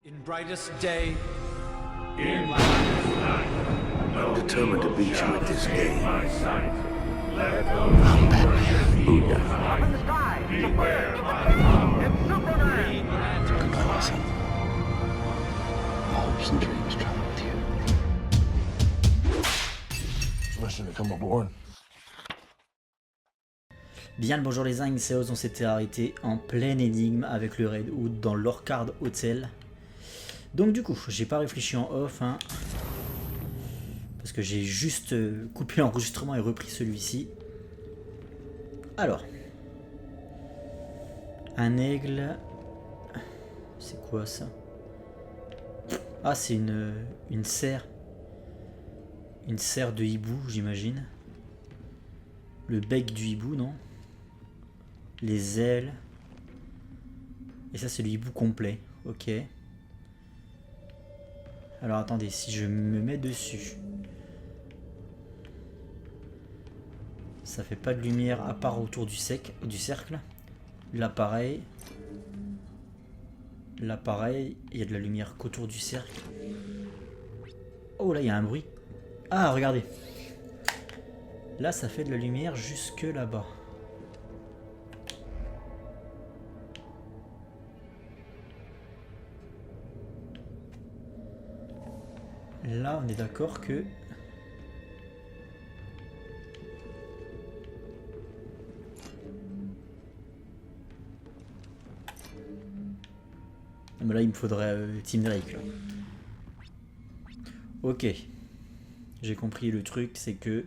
In brightest day, In brightest night, no Determined to beat you at this game. my sight. Let those who worship evil hide. Beware my power. green lantern Listen. Hopes and dreams travel with you. Listen to come aboard. Bien le bonjour les zingues, c'est Oz, on s'était arrêté en pleine énigme avec le Red Hood dans l'Orchard Hotel. Donc du coup, j'ai pas réfléchi en off, hein, parce que j'ai juste coupé l'enregistrement et repris celui-ci. Alors, un aigle, c'est quoi ça? Ah, c'est une serre. Une serre de hibou, j'imagine. Le bec du hibou, non? Les ailes. Et ça, c'est le hibou complet. Ok. Alors, attendez, si je me mets dessus. Ça fait pas de lumière à part autour du cercle. Là, pareil. Là, pareil. Il y a de la lumière qu'autour du cercle. Oh, là, il y a un bruit. Ah, regardez. Là, ça fait de la lumière jusque là-bas. Là, on est d'accord que... Mais là, il me faudrait Team Drake, là. Ok. J'ai compris le truc, c'est que...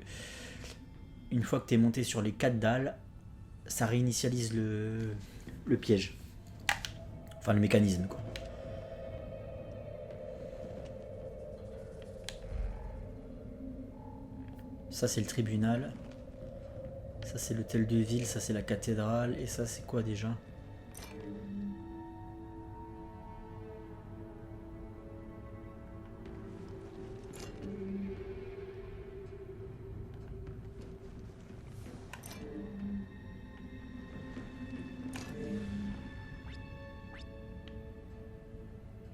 Une fois que tu es monté sur les 4 dalles, ça réinitialise le piège. Enfin, le mécanisme, quoi. Ça, c'est le tribunal. Ça, c'est l'hôtel de ville. Ça, c'est la cathédrale. Et ça, c'est quoi déjà?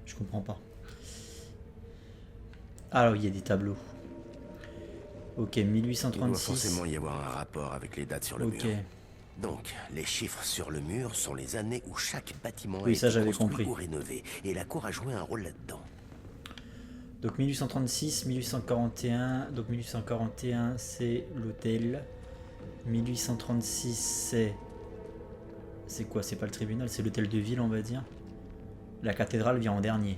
Je comprends pas. Ah oui, il y a des tableaux. Ok, Il doit 1836. forcément y avoir un rapport avec les dates sur le Ok. mur. Donc, les chiffres sur le mur sont les années où chaque bâtiment Oui, a ça, été j'avais construit compris. ou rénové, et la cour a joué un rôle là-dedans. Donc 1836, 1841. Donc 1841, c'est l'hôtel. 1836, c'est... C'est quoi? C'est pas le tribunal, c'est l'hôtel de ville, on va dire. La cathédrale vient en dernier.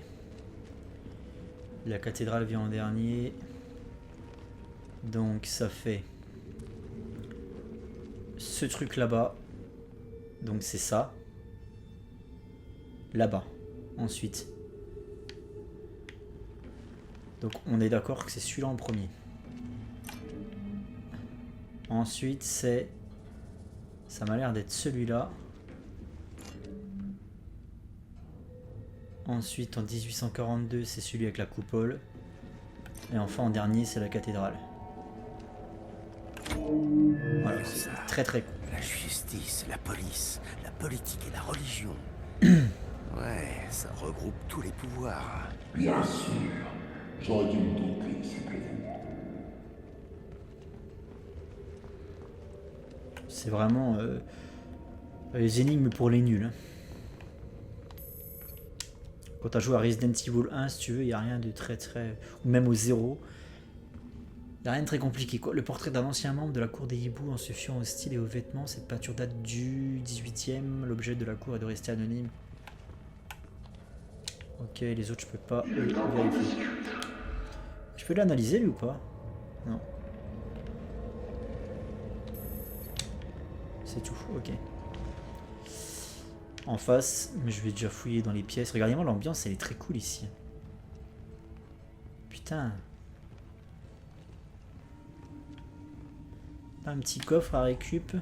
La cathédrale vient en dernier. Donc ça fait... Ce truc là-bas. Donc c'est ça. Là-bas. Ensuite. Donc on est d'accord que c'est celui-là en premier. Ensuite c'est... Ça m'a l'air d'être celui-là. Ensuite en 1842 c'est celui avec la coupole. Et enfin en dernier c'est la cathédrale. Voilà, c'est très très cool. La justice, la police, la politique et la religion. Ouais, ça regroupe tous les pouvoirs. Bien sûr. J'aurais dû me douter, simplement. C'est vraiment les énigmes pour les nuls. Hein. Quand tu as joué à Resident Evil 1, si tu veux, il n'y a rien de très très... Ou même au 0. Il n'y a rien de très compliqué, quoi. Le portrait d'un ancien membre de la cour des hiboux en se fiant au style et aux vêtements. Cette peinture date du 18e. L'objet de la cour est de rester anonyme. Ok, les autres, je peux pas vérifier. Je peux l'analyser, lui, ou pas? Non. C'est tout, ok. En face, mais je vais déjà fouiller dans les pièces. Regardez-moi, l'ambiance, elle est très cool ici. Putain. Un petit coffre à récup.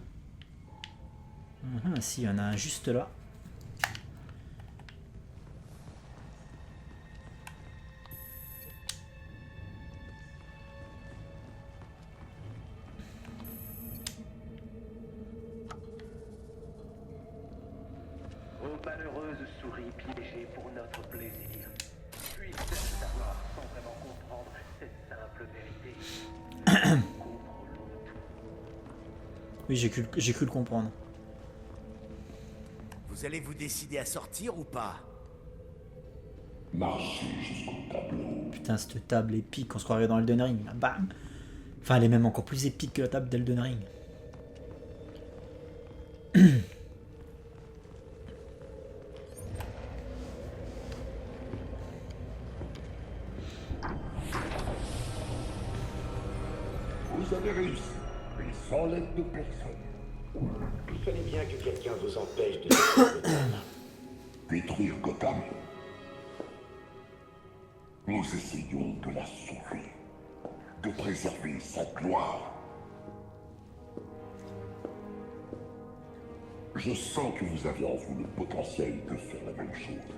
Si, il y en a un juste là. Ô malheureuse souris piégée pour notre plaisir. Oui, j'ai cru le comprendre. Vous allez vous décider à sortir ou pas? Marchez jusqu'au tableau. Putain, cette table épique, on se croirait dans Elden Ring. Bam. Enfin, elle est même encore plus épique que la table d'Elden Ring. Vous avez réussi, mais sans l'aide de personne. Il fallait bien que quelqu'un vous empêche de détruire Gotham. Détruire Gotham. Nous essayons de la sauver, de préserver sa gloire. Je sens que vous avez en vous le potentiel de faire la même chose.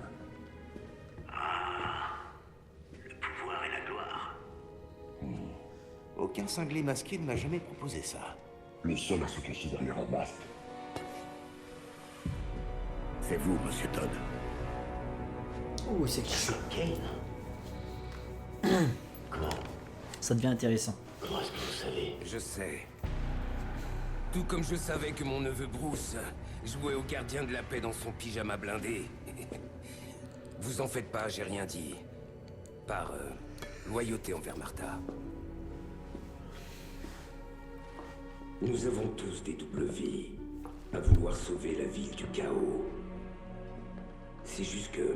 Le pouvoir et la gloire. Aucun cinglé masqué ne m'a jamais proposé ça. Le seul à se cacher derrière un masque. C'est vous, Monsieur Todd. Oh, c'est qui? Kane. Comment Ça devient intéressant. Comment est-ce que vous savez? Je sais. Tout comme je savais que mon neveu Bruce jouait au gardien de la paix dans son pyjama blindé. Vous en faites pas, j'ai rien dit. Par loyauté envers Martha. Nous avons tous des doubles vies, à vouloir sauver la ville du chaos. C'est juste que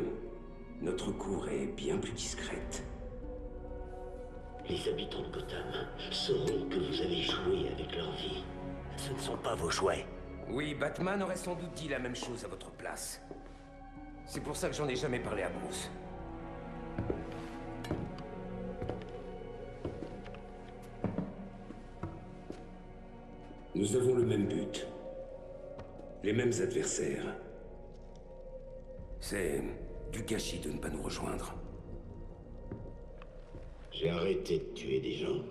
notre cour est bien plus discrète. Les habitants de Gotham sauront que vous avez joué avec leur vie. Ce ne sont pas vos jouets. Oui, Batman aurait sans doute dit la même chose à votre place. C'est pour ça que j'en ai jamais parlé à Bruce. Nous avons le même but. Les mêmes adversaires. C'est du gâchis de ne pas nous rejoindre. J'ai arrêté de tuer des gens.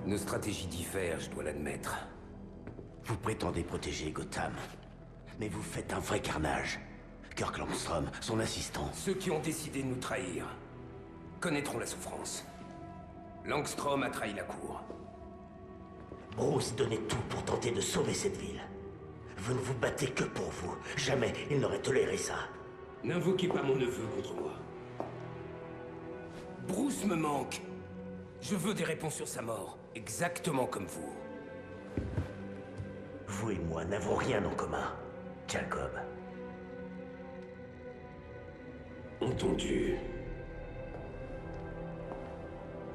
Nos stratégies diffèrent, je dois l'admettre. Vous prétendez protéger Gotham, mais vous faites un vrai carnage. Kirk Langstrom, son assistant. Ceux qui ont décidé de nous trahir connaîtront la souffrance. Langstrom a trahi la cour. Bruce donnait tout pour tenter de sauver cette ville. Vous ne vous battez que pour vous. Jamais il n'aurait toléré ça. N'invoquez pas mon neveu contre moi. Bruce me manque. Je veux des réponses sur sa mort, exactement comme vous. Vous et moi n'avons rien en commun, Jacob. Entendu.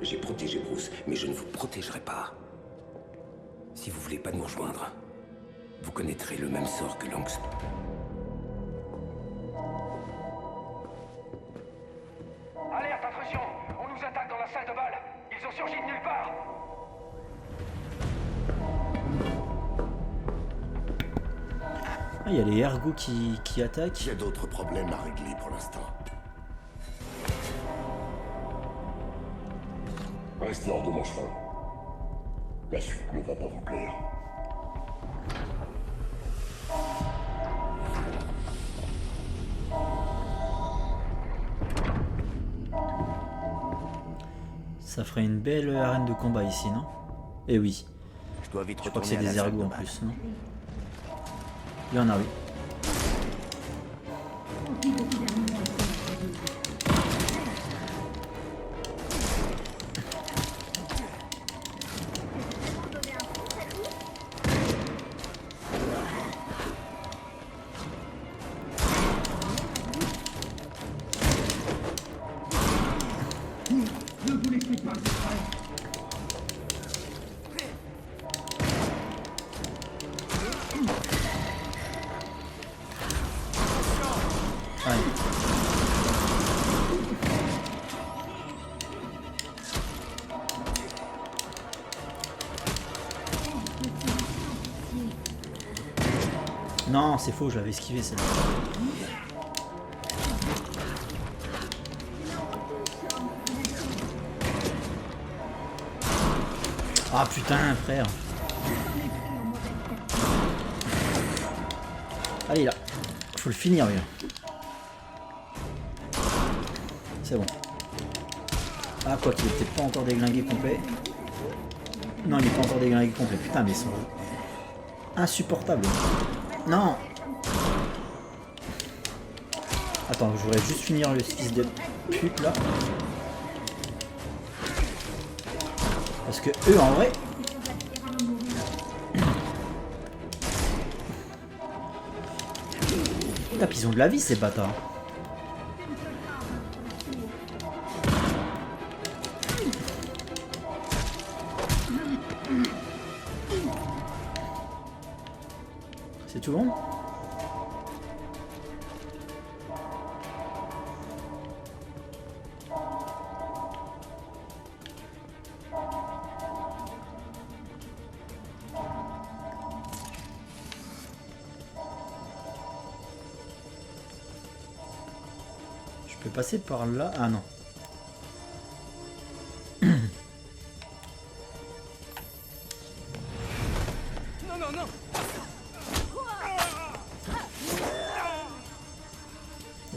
J'ai protégé Bruce, Mais je ne vous protégerai pas. Si vous voulez pas nous rejoindre, vous connaîtrez le même sort que Langstrom. Alerte, intrusion! On nous attaque dans la salle de bal! Ils ont surgi de nulle part! Ah, il y a les ergots qui attaquent. J'ai d'autres problèmes à régler pour l'instant. Restez hors de mon chemin. La suite ne va pas vous plaire. Ça ferait une belle arène de combat ici, non? Eh oui. Je dois vite Je crois que retourner c'est à des la salle ergots de en bal. plus, non? Il y en a, oui. Non, c'est faux, je l'avais esquivé celle-là. Ah putain, frère. Allez là, faut le finir, lui. C'est bon. Ah, quoi qu'il est peut-être pas encore déglingué complet. Non, il est pas encore déglingué complet. Putain, mais ils sont insupportables. Non. Attends, je voudrais juste finir le fils de pute là. Parce que eux, en vrai... Putain, ils ont de la vie ces bâtards. C'est tout bon? Je peux passer par là? Ah non.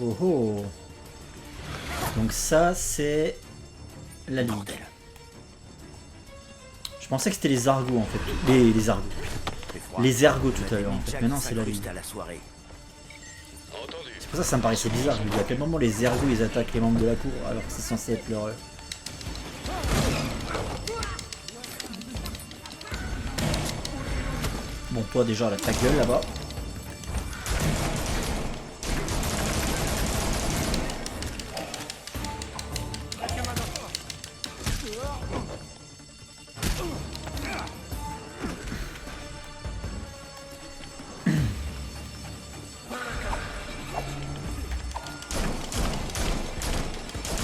Oh oh. Donc ça c'est la ligue. Je pensais que c'était les argots en fait. Les argots. Les ergots tout à l'heure en fait. Maintenant c'est la ligue. C'est pour ça que ça me paraissait bizarre. Je me dis à quel moment les ergots ils attaquent les membres de la cour alors que c'est censé être leur... Bon toi déjà là, ta gueule là-bas.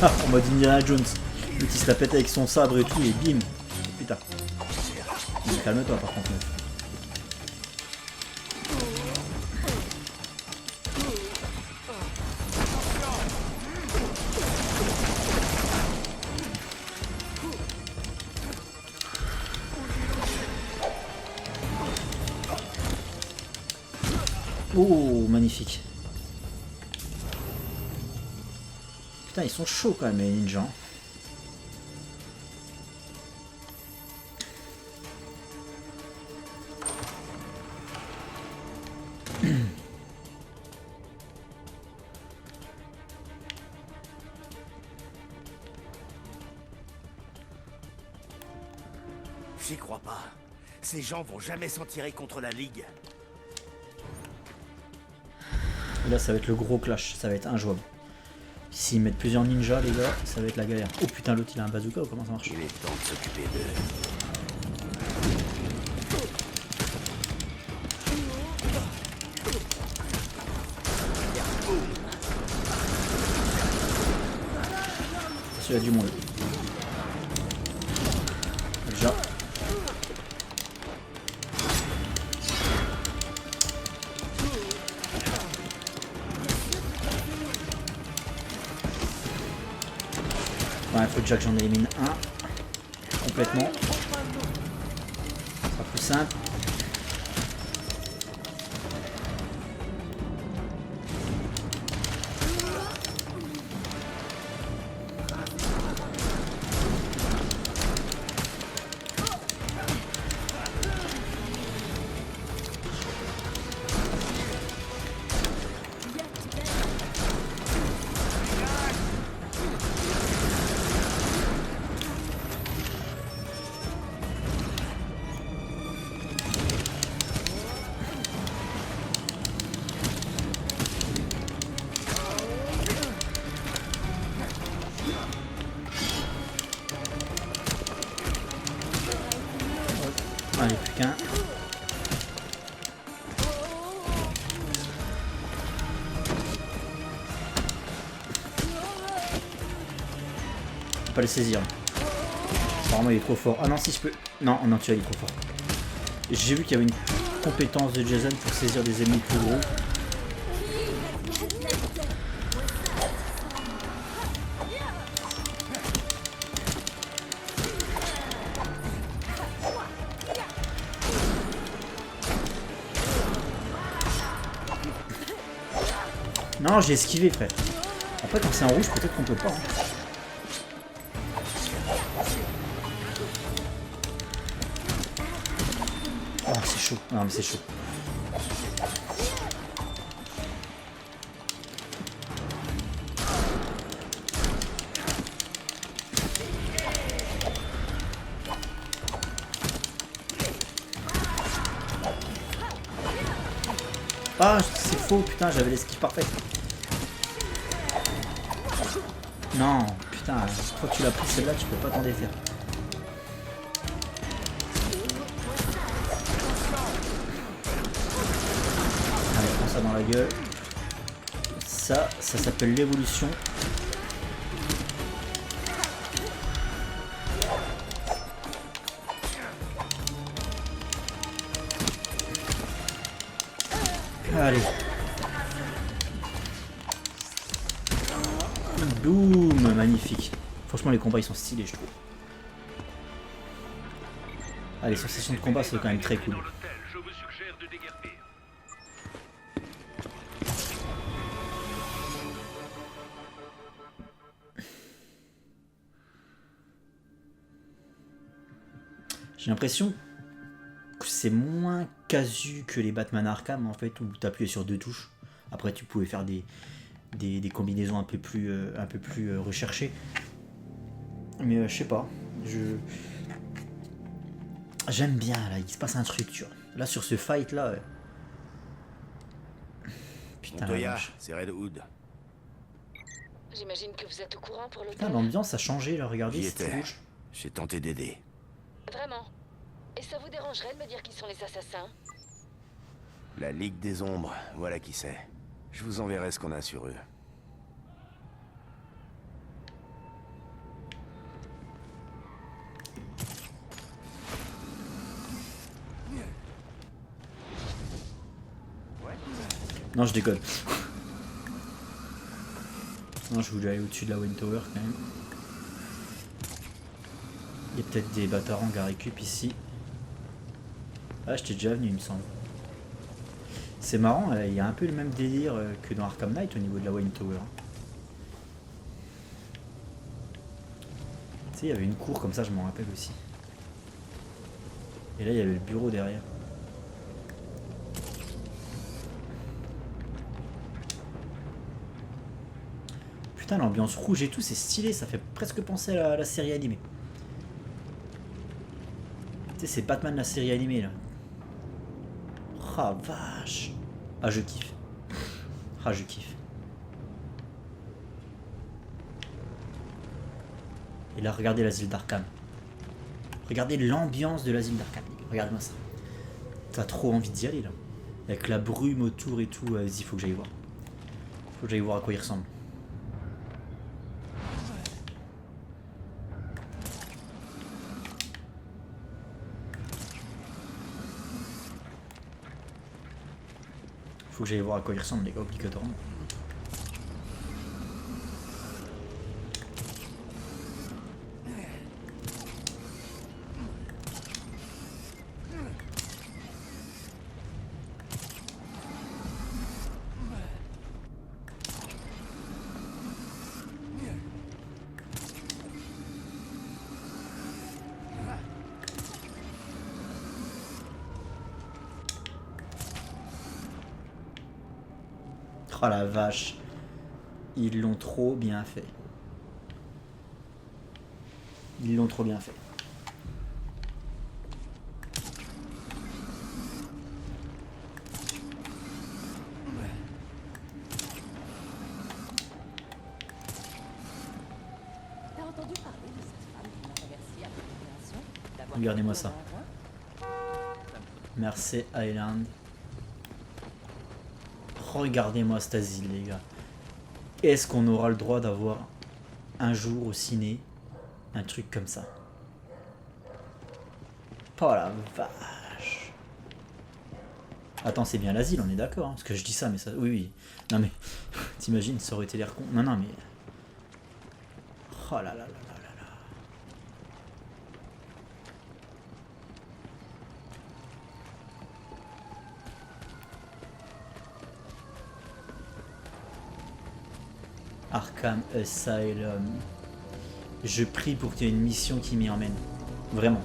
Ah, en mode Indiana Jones. Le petit se la pète avec son sabre et tout, et bim. Putain. Calme-toi par contre. Oh, magnifique. Putain, ils sont chauds quand même, les ninjas. J'y crois pas. Ces gens vont jamais s'en tirer contre la Ligue. Et là, ça va être le gros clash. Ça va être injouable. S'ils mettent plusieurs ninjas, les gars, ça va être la galère. Oh putain, l'autre il a un bazooka ou comment ça marche? Il est temps de s'occuper d'eux. Ça, celui-là du monde. Déjà. Ouais, faut déjà que j'en élimine un complètement. Ce sera plus simple. Allez, plus qu'un. Faut pas le saisir. Apparemment il est trop fort. Ah non, si je peux. Non, non, tu vois, il est trop fort. J'ai vu qu'il y avait une compétence de Jason pour saisir des ennemis plus gros. Non, j'ai esquivé, frère. Après, quand c'est en rouge, peut-être qu'on peut pas. Hein. chaud. Non mais c'est chaud. Ah, c'est faux, putain, j'avais l'esquive parfaite. Non, putain, une fois que tu l'as pris celle-là, tu peux pas t'en défaire. Allez, prends ça dans la gueule. Ça s'appelle l'évolution. Allez. Boum, magnifique. Franchement les combats ils sont stylés je trouve. Ah les sensations de combat c'est quand même très cool. J'ai l'impression que c'est moins casu que les Batman Arkham en fait, où tu appuyais sur 2 touches. Après tu pouvais faire des combinaisons un peu plus recherchées. Mais je sais pas. J'aime bien là, il se passe un truc tu vois. Là sur ce fight là. Putain. Montoya, c'est Red Hood. J'imagine que vous êtes au courant pour Putain, l'hôtel. l'ambiance a changé là, regardez, J'y c'était étais. rouge. J'ai tenté d'aider. Vraiment. Et ça vous dérangerait de me dire qui sont les assassins? La Ligue des Ombres, voilà qui c'est. Je vous enverrai ce qu'on a sur eux. Non, je déconne. Non, je voulais aller au-dessus de la Wayne Tower quand même. Il y a peut-être des batarangs à récup ici. Ah, j'étais déjà venu, il me semble. C'est marrant, il y a un peu le même délire que dans Arkham Knight au niveau de la Wayne Tower. Tu sais, il y avait une cour comme ça, je m'en rappelle aussi. Et là, il y avait le bureau derrière. Putain, l'ambiance rouge et tout, c'est stylé, ça fait presque penser à la série animée. Tu sais, c'est Batman la série animée là. Ah vache. Ah je kiffe. Ah je kiffe. Et là regardez l'asile d'Arkham. Regardez l'ambiance de l'asile d'Arkham. Regarde-moi ça. T'as trop envie d'y aller là. Avec la brume autour et tout. Vas-y, faut que j'aille voir. Faut que j'aille voir à quoi il ressemble. Faut que j'aille voir à quoi il ressemble les gars, obligatoirement. Oh la vache, ils l'ont trop bien fait. Ils l'ont trop bien fait. T'as entendu parler de cette femme qui m'a remercié après l'opération d'avoir Regardez-moi fait ça. mon envoi? Mercy Island. Regardez-moi cet asile les gars. Est-ce qu'on aura le droit d'avoir un jour au ciné un truc comme ça? Oh la vache. Attends, c'est bien l'asile, on est d'accord hein, parce que je dis ça mais ça... Oui oui. Non mais t'imagines, ça aurait été l'air con. Non non mais... Oh là là là là là là. Arkham Asylum. Je prie pour qu'il y ait une mission qui m'y emmène. Vraiment.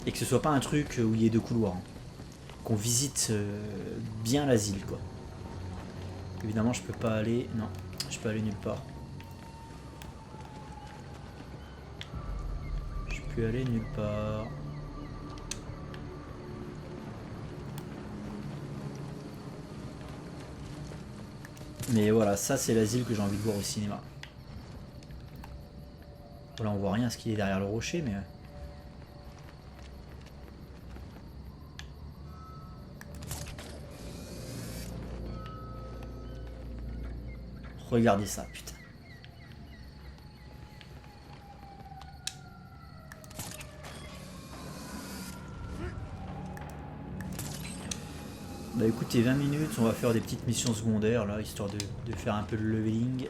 Et que ce soit pas un truc où il y ait 2 couloirs. Hein. qu'on visite bien l'asile, quoi. Évidemment, je peux pas aller... Non, je peux aller nulle part. Je peux aller nulle part. Mais voilà, ça c'est l'asile que j'ai envie de voir au cinéma. Voilà, on voit rien, ce qu'il est derrière le rocher, mais... Regardez ça, putain. Bah écoutez, 20 minutes, on va faire des petites missions secondaires là, histoire de faire un peu de leveling.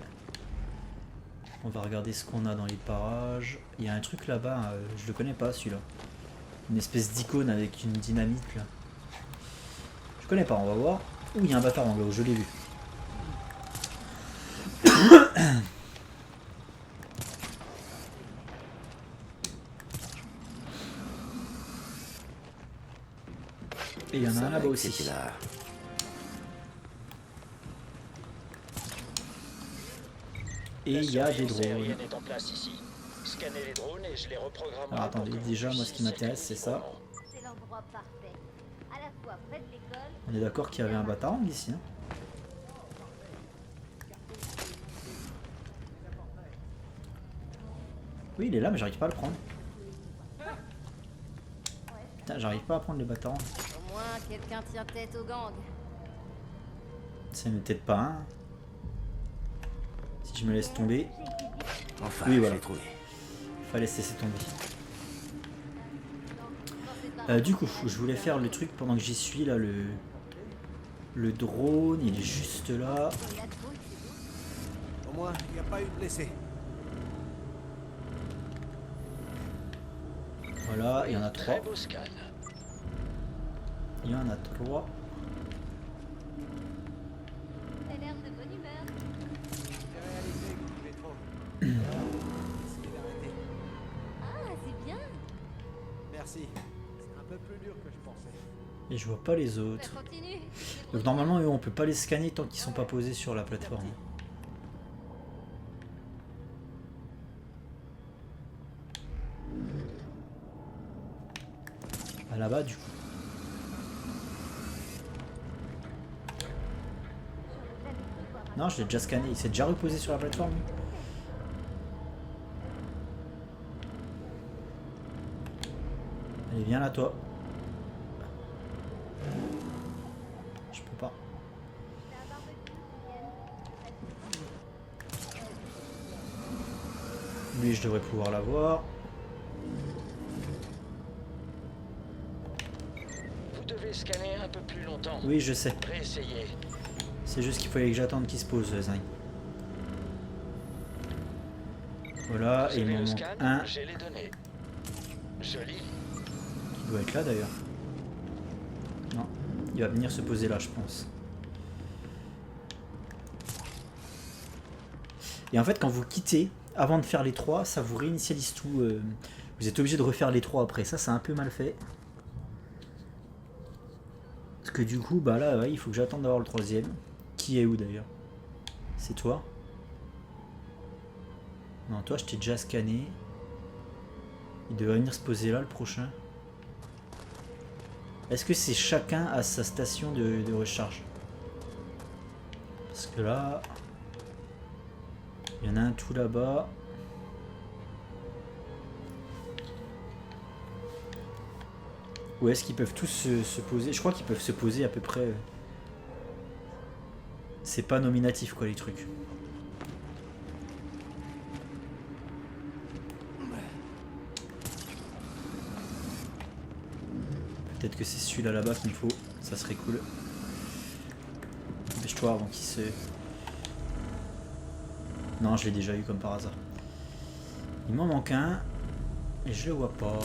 On va regarder ce qu'on a dans les parages. Il y a un truc là-bas, je le connais pas celui-là. Une espèce d'icône avec une dynamite là. Je connais pas, on va voir. Ouh, il y a un bâtard en haut, je l'ai vu. Et il y en a un là-bas aussi. Là. Et il y a des drones. Est en place ici. Scannez les drones et je les reprogrammerai. Alors attendez, déjà moi ce qui m'intéresse c'est ça. C'est l'endroit parfait. À la fois près de l'école. On est d'accord qu'il y avait un bâtard ici. Hein. Oui, il est là, mais j'arrive pas à le prendre. Putain, j'arrive pas à prendre le bâtard. Au moins, quelqu'un tient tête au gang. Ça ne peut-être pas un. Si je me laisse tomber. Enfin, oui, voilà. trouvé. Fallait se laisser tomber. Du coup, je voulais faire le truc pendant que j'y suis là. Le drone, il est juste là. Au moins, il n'y a pas eu de blessés. Voilà, il y en a 3. Très beau scan. Il y en a 3. T'as l'air de bonne humeur. J'ai réalisé que je vais trop. Essayez d'arrêter. Ah, c'est bien. Merci. C'est un peu plus dur que je pensais. Et je vois pas les autres. Ça continue. Donc normalement, eux, on peut pas les scanner tant qu'ils sont pas posés sur la plateforme. Ah, là-bas, du coup. Non, je l'ai déjà scanné. Il s'est déjà reposé sur la plateforme. Allez, viens là, toi. Je peux pas. Lui, je devrais pouvoir l'avoir. Vous devez scanner un peu plus longtemps. Oui, je sais. Réessayez. C'est juste qu'il fallait que j'attende qu'il se pose, Zing. Voilà, et il m'en manque un. J'ai les données. Joli. Il doit être là d'ailleurs. Non, il va venir se poser là, je pense. Et en fait, quand vous quittez, avant de faire les 3, ça vous réinitialise tout. Vous êtes obligé de refaire les 3 après. Ça, c'est un peu mal fait. Parce que du coup, bah là, ouais, il faut que j'attende d'avoir le 3e. Qui est où d'ailleurs? C'est toi? Non, toi, je t'ai déjà scanné. Il devrait venir se poser là, le prochain. Est-ce que c'est chacun à sa station de recharge? Parce que là... Il y en a un tout là-bas. Ou est-ce qu'ils peuvent tous se poser? Je crois qu'ils peuvent se poser à peu près... C'est pas nominatif quoi les trucs. Peut-être que c'est celui-là là-bas qu'il me faut. Ça serait cool. Dépêche-toi avant qu'il se... Non, je l'ai déjà eu comme par hasard. Il m'en manque un. Et je le vois pas.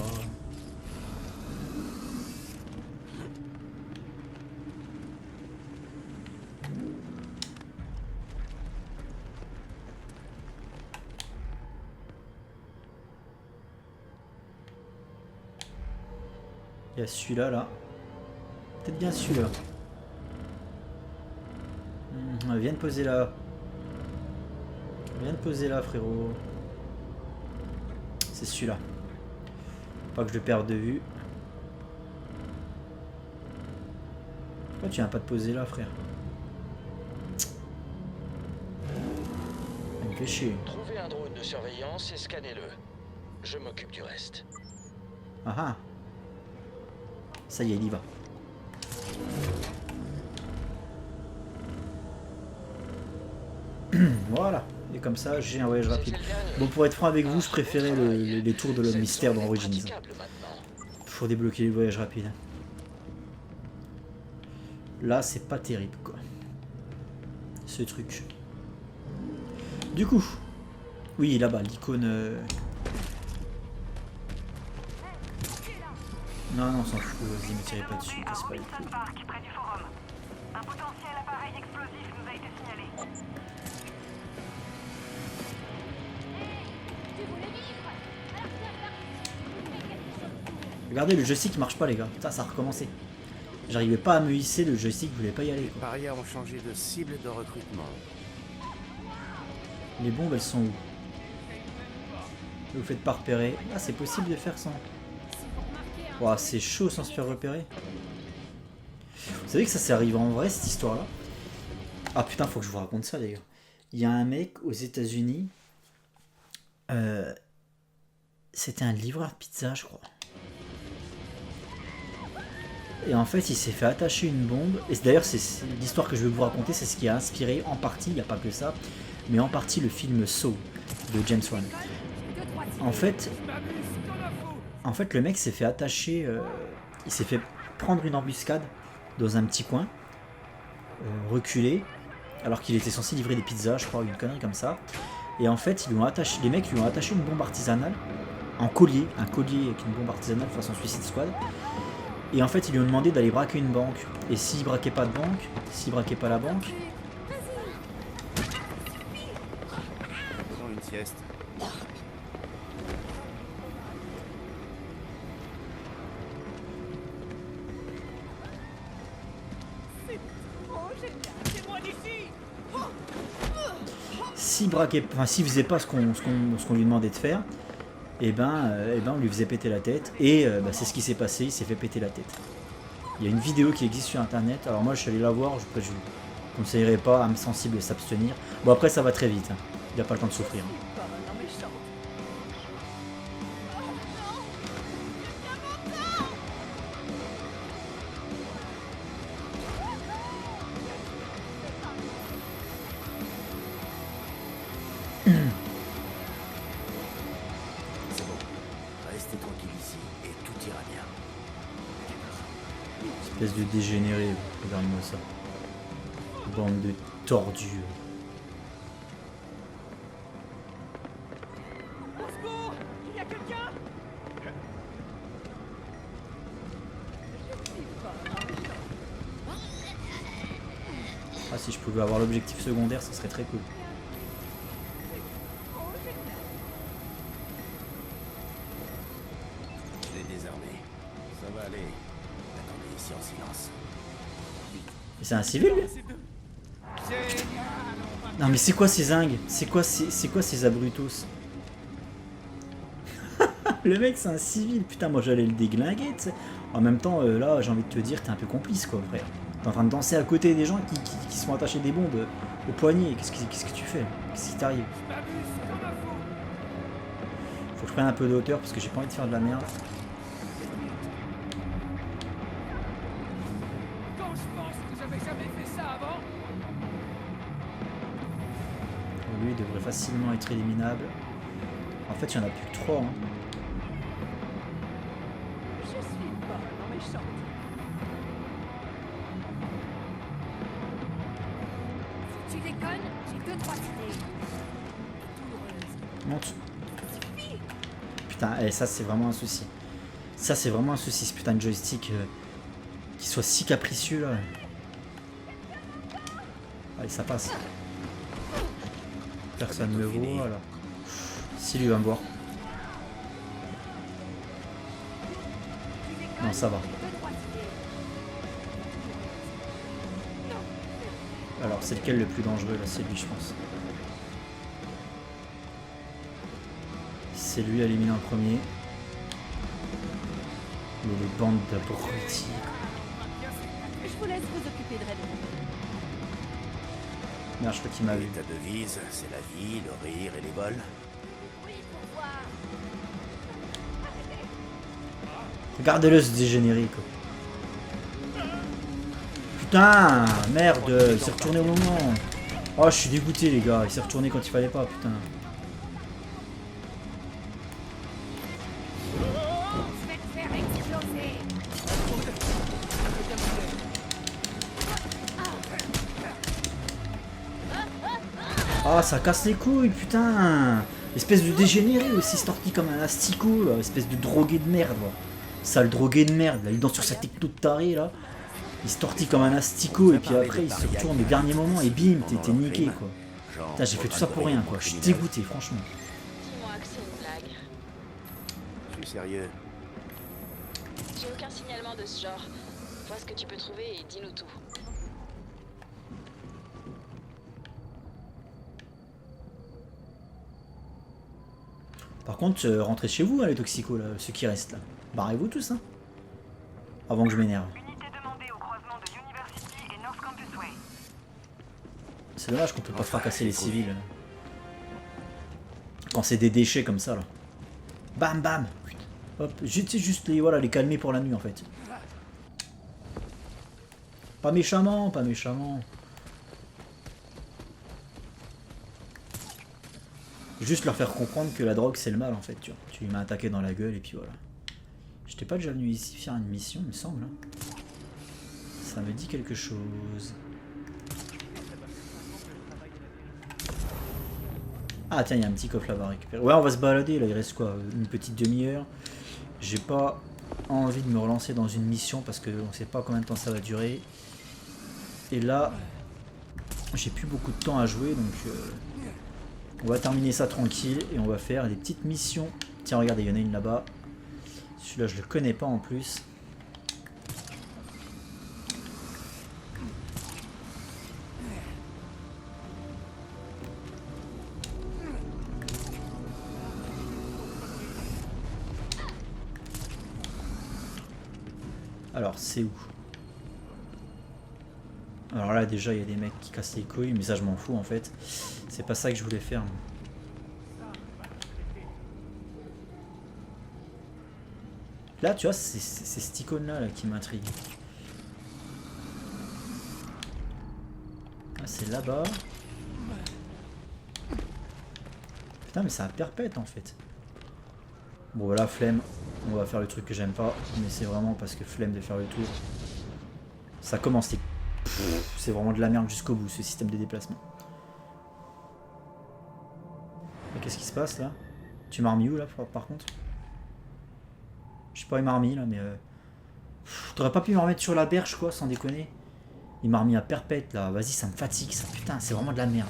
Il y a celui-là là. Peut-être bien celui-là. Viens de poser là. Viens de poser là, frérot. C'est celui-là. Pas que je le perde de vue. Pourquoi tu viens pas de poser là, frère? Ça me fait chier. Trouvez un drone de surveillance et scannez-le. Je m'occupe du reste. Ah ah. Ça y est, il y va. Voilà. Et comme ça, j'ai un voyage rapide. Bon, pour être franc avec vous, je préférais les tours de l'homme mystère dans Origins. Pour débloquer les voyages rapides. Là, c'est pas terrible, quoi. Ce truc. Du coup. Oui, là-bas, l'icône... Non, non, on s'en fout, vas-y, ne tirez pas dessus, casse pas les couilles. Un potentiel appareil explosif nous a été signalé. Regardez, le joystick marche pas, les gars. Ça a recommencé. J'arrivais pas à me hisser, le joystick voulait pas y aller. Les parieurs ont changé de cible de recrutement. Les bombes, elles sont où? Vous faites pas repérer. Ah, c'est possible de faire sans. Wow, c'est chaud sans se faire repérer. Vous savez que ça s'est arrivé en vrai, cette histoire-là? Ah putain, faut que je vous raconte ça, les gars. Il y a un mec aux États-Unis. C'était un livreur de pizza, je crois. Et en fait, il s'est fait attacher une bombe. Et d'ailleurs, c'est l'histoire que je vais vous raconter, c'est ce qui a inspiré en partie, il n'y a pas que ça, mais en partie le film Saw de James Wan. En fait, le mec s'est fait attacher, il s'est fait prendre une embuscade dans un petit coin, reculé, alors qu'il était censé livrer des pizzas, je crois, une connerie comme ça. Et en fait, les mecs lui ont attaché une bombe artisanale en collier, un collier avec une bombe artisanale façon Suicide Squad. Et en fait, ils lui ont demandé d'aller braquer une banque. Et s'il braquait pas de banque, s'il braquait pas la banque... Faisons une sieste. S'il faisait pas ce qu'on lui demandait de faire, et ben on lui faisait péter la tête. Et c'est ce qui s'est passé, il s'est fait péter la tête. Il y a une vidéo qui existe sur internet. Alors moi je suis allé la voir, je vous conseillerais pas, âme sensible, de s'abstenir. Bon, après ça va très vite, hein. Il n'y a pas le temps de souffrir. Restez tranquille ici et tout ira bien. Espèce de dégénéré, regarde-moi ça. Bande de tordus. Au secours! Il y a quelqu'un! Ah, si je pouvais avoir l'objectif secondaire, ça serait très cool. Je l'ai désarmé. Ça va aller. Attendez ici en silence. Mais c'est un civil, lui? Non mais c'est quoi ces zingues? C'est quoi ces abrutos? Le mec c'est un civil, putain moi j'allais le déglinguer, tu sais. En même temps là j'ai envie de te dire t'es un peu complice quoi frère. T'es en train de danser à côté des gens qui se font attacher des bombes au poignet. Qu'est-ce que tu fais? Qu'est-ce qui t'arrive? Faut que je prenne un peu de hauteur parce que j'ai pas envie de faire de la merde. Quand je pense que j'avais jamais fait ça avant. Lui il devrait facilement être éliminable. En fait il y en a plus que 3 hein. Je suis pas méchante. Si tu déconnes, j'ai 2-3 idées. Monte. Putain, ça c'est vraiment un souci. Ça c'est vraiment un souci, ce putain de joystick qui soit si capricieux là. Allez, ça passe. Personne ne me voit là. Si lui va me voir. Non, ça va. Alors c'est lequel le plus dangereux là? C'est lui je pense. C'est lui à éliminer en premier. Mais les bandes d'abrutis. Je vous laisse vous occuper de Red. Merde, je crois qu'il m'a vu. Ta devise, c'est la vie, le rire et les vols. Regardez-le se dégénérer quoi. Putain, merde, il s'est retourné au moment. Oh, je suis dégoûté les gars, il s'est retourné quand il fallait pas, putain. Ah, ça casse les couilles, putain. Espèce de dégénéré aussi, sorti comme un asticot, là. Espèce de drogué de merde, là. Sale drogué de merde, là. Il danse sur sa techno de taré, là. Il se tortille comme un asticot, et puis après, il se retourne au dernier moment, et bim, t'es niqué, quoi. Putain, j'ai fait tout ça pour rien, quoi. Je suis dégoûté, franchement. Dis-moi que c'est une blague. Je suis sérieux. J'ai aucun signalement de ce genre. Vois ce que tu peux trouver et dis-nous tout. Par contre, rentrez chez vous, hein, les toxicos, là, ceux qui restent, là. Barrez-vous tous, hein. Avant que je m'énerve. C'est dommage qu'on peut pas fracasser les civils. Quand c'est des déchets comme ça, là. Bam, bam. Hop, juste les, voilà, les calmer pour la nuit, en fait. Pas méchamment, pas méchamment. Juste leur faire comprendre que la drogue c'est le mal en fait, tu vois. Tu m'as attaqué dans la gueule et puis voilà. J'étais pas déjà venu ici faire une mission, il me semble. Hein. Ça me dit quelque chose. Ah tiens, il y a un petit coffre là-bas à récupérer. Ouais, on va se balader là, il reste quoi? Une petite demi-heure. J'ai pas envie de me relancer dans une mission parce qu'on sait pas combien de temps ça va durer. Et là, j'ai plus beaucoup de temps à jouer donc... on va terminer ça tranquille et on va faire des petites missions. Tiens, regardez, il y en a une là-bas. Celui-là, je le connais pas en plus. Alors, c'est où? Alors là, déjà, il y a des mecs qui cassent les couilles, mais ça, je m'en fous en fait. C'est pas ça que je voulais faire. Là, tu vois, c'est cette icône-là là, qui m'intrigue. Ah, c'est là-bas. Putain, mais ça perpète en fait. Bon, voilà, flemme. On va faire le truc que j'aime pas. Mais c'est vraiment parce que flemme de faire le tour. Ça commence. C'est vraiment de la merde jusqu'au bout, ce système de déplacement. Qu'est-ce qui se passe là? Tu m'as remis où là par contre? Je sais pas, il m'a remis là, mais... T'aurais pas pu me remettre sur la berge quoi, sans déconner? Il m'a remis à perpète là, vas-y, ça me fatigue ça, putain, c'est vraiment de la merde.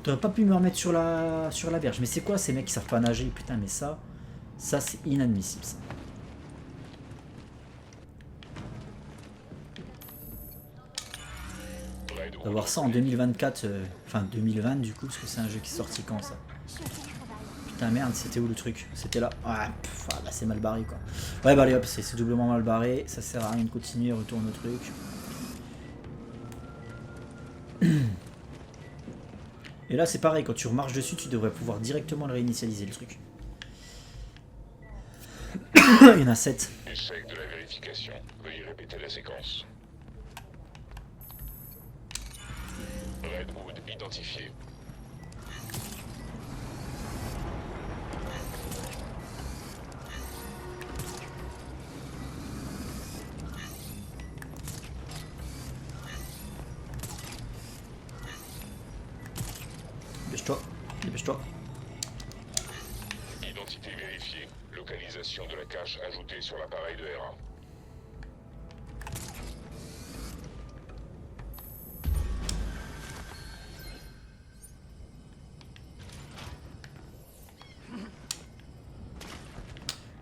T'aurais pas pu me remettre sur la berge, mais c'est quoi ces mecs qui savent pas nager? Putain, mais ça c'est inadmissible ça. D'avoir ça en 2024, enfin 2020 du coup, parce que c'est un jeu qui est sorti quand ça? Putain merde, c'était où le truc? C'était là. Ah, pff, ah bah c'est mal barré quoi. Ouais bah allez hop, c'est doublement mal barré, ça sert à rien de continuer, retourne au truc. Et là c'est pareil, quand tu remarches dessus, tu devrais pouvoir directement le réinitialiser le truc. Il y en a 7. Échec de la vérification. Veuillez répéter la séquence. Redwood identifié. Dépêche-toi, dépêche-toi. Identité vérifiée. Localisation de la cache ajoutée sur l'appareil de R1.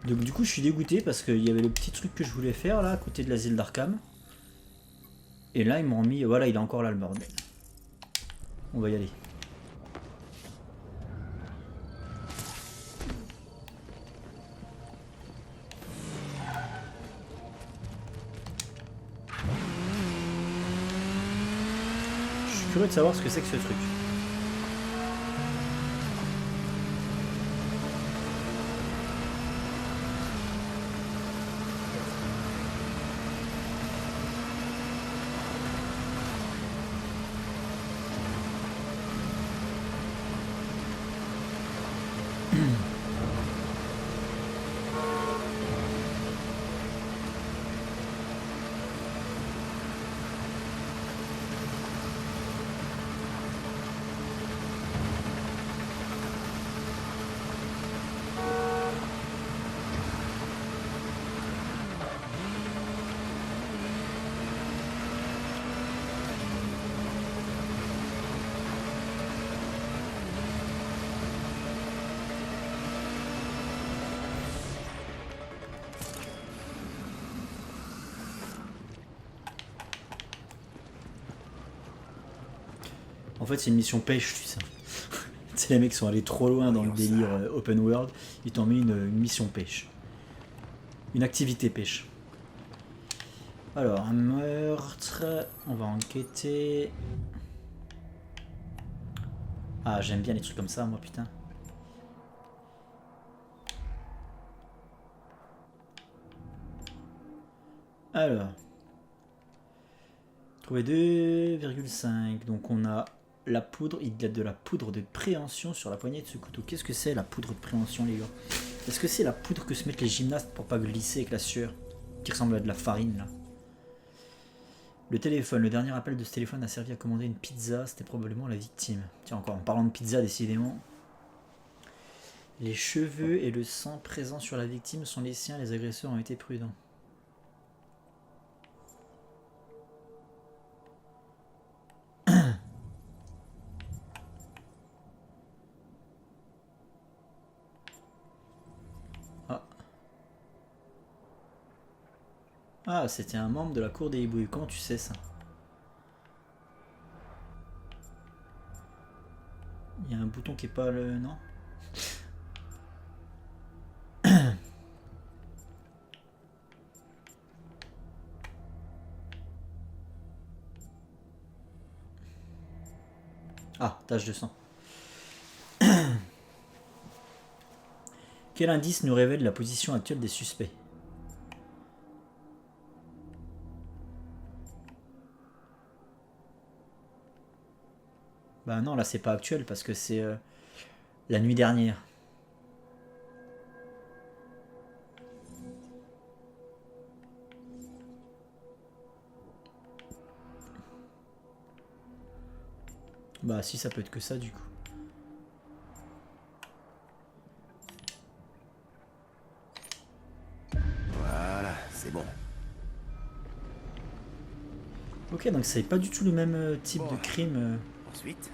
Donc du coup je suis dégoûté parce qu'il y avait le petit truc que je voulais faire là à côté de l'asile d'Arkham. Et là, ils m'ont mis... Voilà, il est encore là, le bordel. On va y aller. Je suis curieux de savoir ce que c'est que ce truc. En fait, c'est une mission pêche, tu sais. C'est les mecs sont allés trop loin dans le délire open world. Ils t'ont mis une mission pêche. Une activité pêche. Alors, un meurtre. On va enquêter. Ah, j'aime bien les trucs comme ça, moi, putain. Alors. Trouver 2,5. Donc, on a la poudre. Il y a de la poudre de préhension sur la poignée de ce couteau. Qu'est-ce que c'est la poudre de préhension, les gars? Est-ce que c'est la poudre que se mettent les gymnastes pour pas glisser avec la sueur? Qui ressemble à de la farine, là. Le téléphone. Le dernier appel de ce téléphone a servi à commander une pizza. C'était probablement la victime. Tiens, encore en parlant de pizza, décidément. Les cheveux et le sang présents sur la victime sont les siens. Les agresseurs ont été prudents. Ah, c'était un membre de la cour des hiboux. Comment tu sais ça? Il y a un bouton qui est pas le... Non? Ah, tache de sang. Quel indice nous révèle la position actuelle des suspects? Bah non, là c'est pas actuel parce que c'est la nuit dernière. Bah si, ça peut être que ça du coup. Voilà, c'est bon. Ok, donc c'est pas du tout le même type de crime. Ensuite.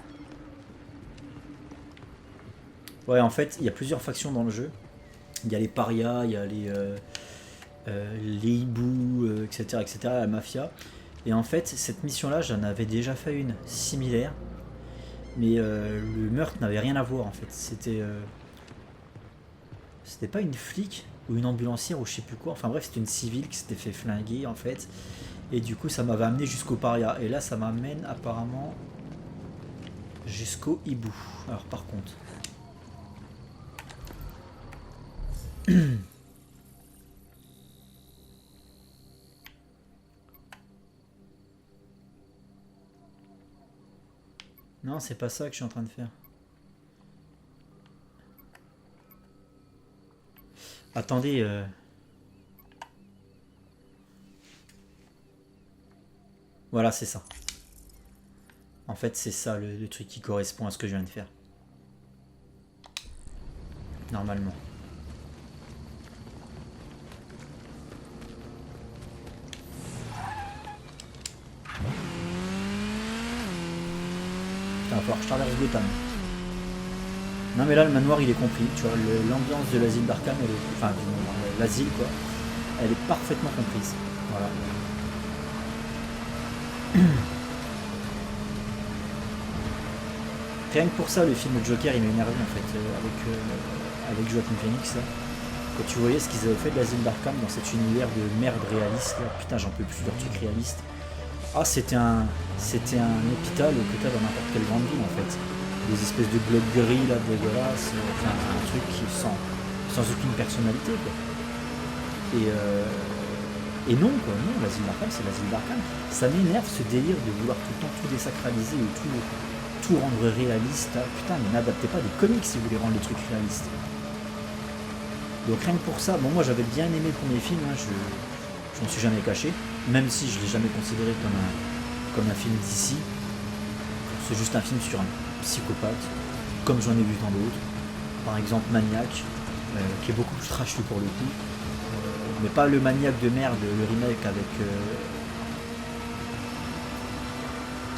Ouais, en fait, il y a plusieurs factions dans le jeu. Il y a les parias, il y a les hiboux, etc., etc., la mafia. Et en fait, cette mission-là, j'en avais déjà fait une similaire. Mais le meurtre n'avait rien à voir, en fait. C'était pas une flic ou une ambulancière ou je sais plus quoi. Enfin bref, c'était une civile qui s'était fait flinguer, en fait. Et du coup, ça m'avait amené jusqu'au paria. Et là, ça m'amène apparemment jusqu'au hibou. Alors par contre... Non, c'est pas ça que je suis en train de faire. Attendez. Voilà, c'est ça. En fait, c'est ça le truc qui correspond à ce que je viens de faire. Normalement. Il va falloir que je traverse Gotham. Non mais là le manoir il est compris, tu vois, l'ambiance de l'asile d'Arkham, enfin l'asile quoi, elle est parfaitement comprise. Voilà. Rien que pour ça, le film Joker, il m'a énervé en fait, avec Joaquin Phoenix. Là. Quand tu voyais ce qu'ils avaient fait de l'asile d'Arkham dans cet univers de merde réaliste, là. Putain, j'en peux plus de leur truc réaliste. Ah, c'était un hôpital que t'as dans n'importe quelle grande ville en fait. Des espèces de blocs gris là, dégueulasses, enfin un truc qui sans aucune personnalité quoi. Et non quoi, non, l'asile d'Arkham c'est l'asile d'Arkham. Ça m'énerve ce délire de vouloir tout le temps tout désacraliser et tout rendre réaliste. Ah, putain, mais n'adaptez pas des comics si vous voulez rendre les trucs réalistes. Donc rien que pour ça, bon moi j'avais bien aimé le premier film, hein, je m'en suis jamais caché, même si je l'ai jamais considéré comme un film d'ici. C'est juste un film sur un psychopathe, comme j'en ai vu tant d'autres. Par exemple Maniac, qui est beaucoup plus trashy pour le coup. Mais pas le Maniac de merde, le remake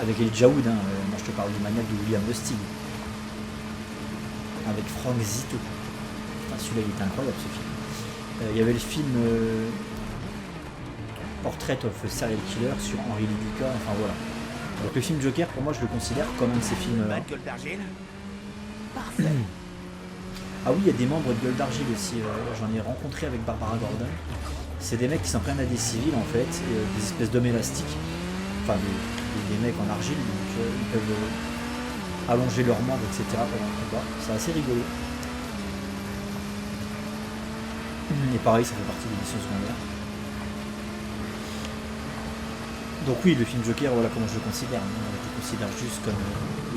avec Elijah Wood, hein. Moi je te parle du Maniac de William Lustig. Avec Frank Zito. Enfin, celui-là il était incroyable ce film. Il y avait le film Portrait of a Serial Killer sur Henry Luca, enfin voilà. Donc le film Joker pour moi je le considère comme un de ces films là. Ah oui, il y a des membres de Gueule d'Argile aussi, j'en ai rencontré avec Barbara Gordon. C'est des mecs qui s'en prennent à des civils en fait, des espèces d'hommes élastiques, enfin des mecs en argile, donc ils peuvent allonger leurs membres, etc. pendant le combat. C'est assez rigolo. Et pareil, ça fait partie des missions secondaires. Donc oui, le film Joker, voilà comment je le considère. Je le considère juste comme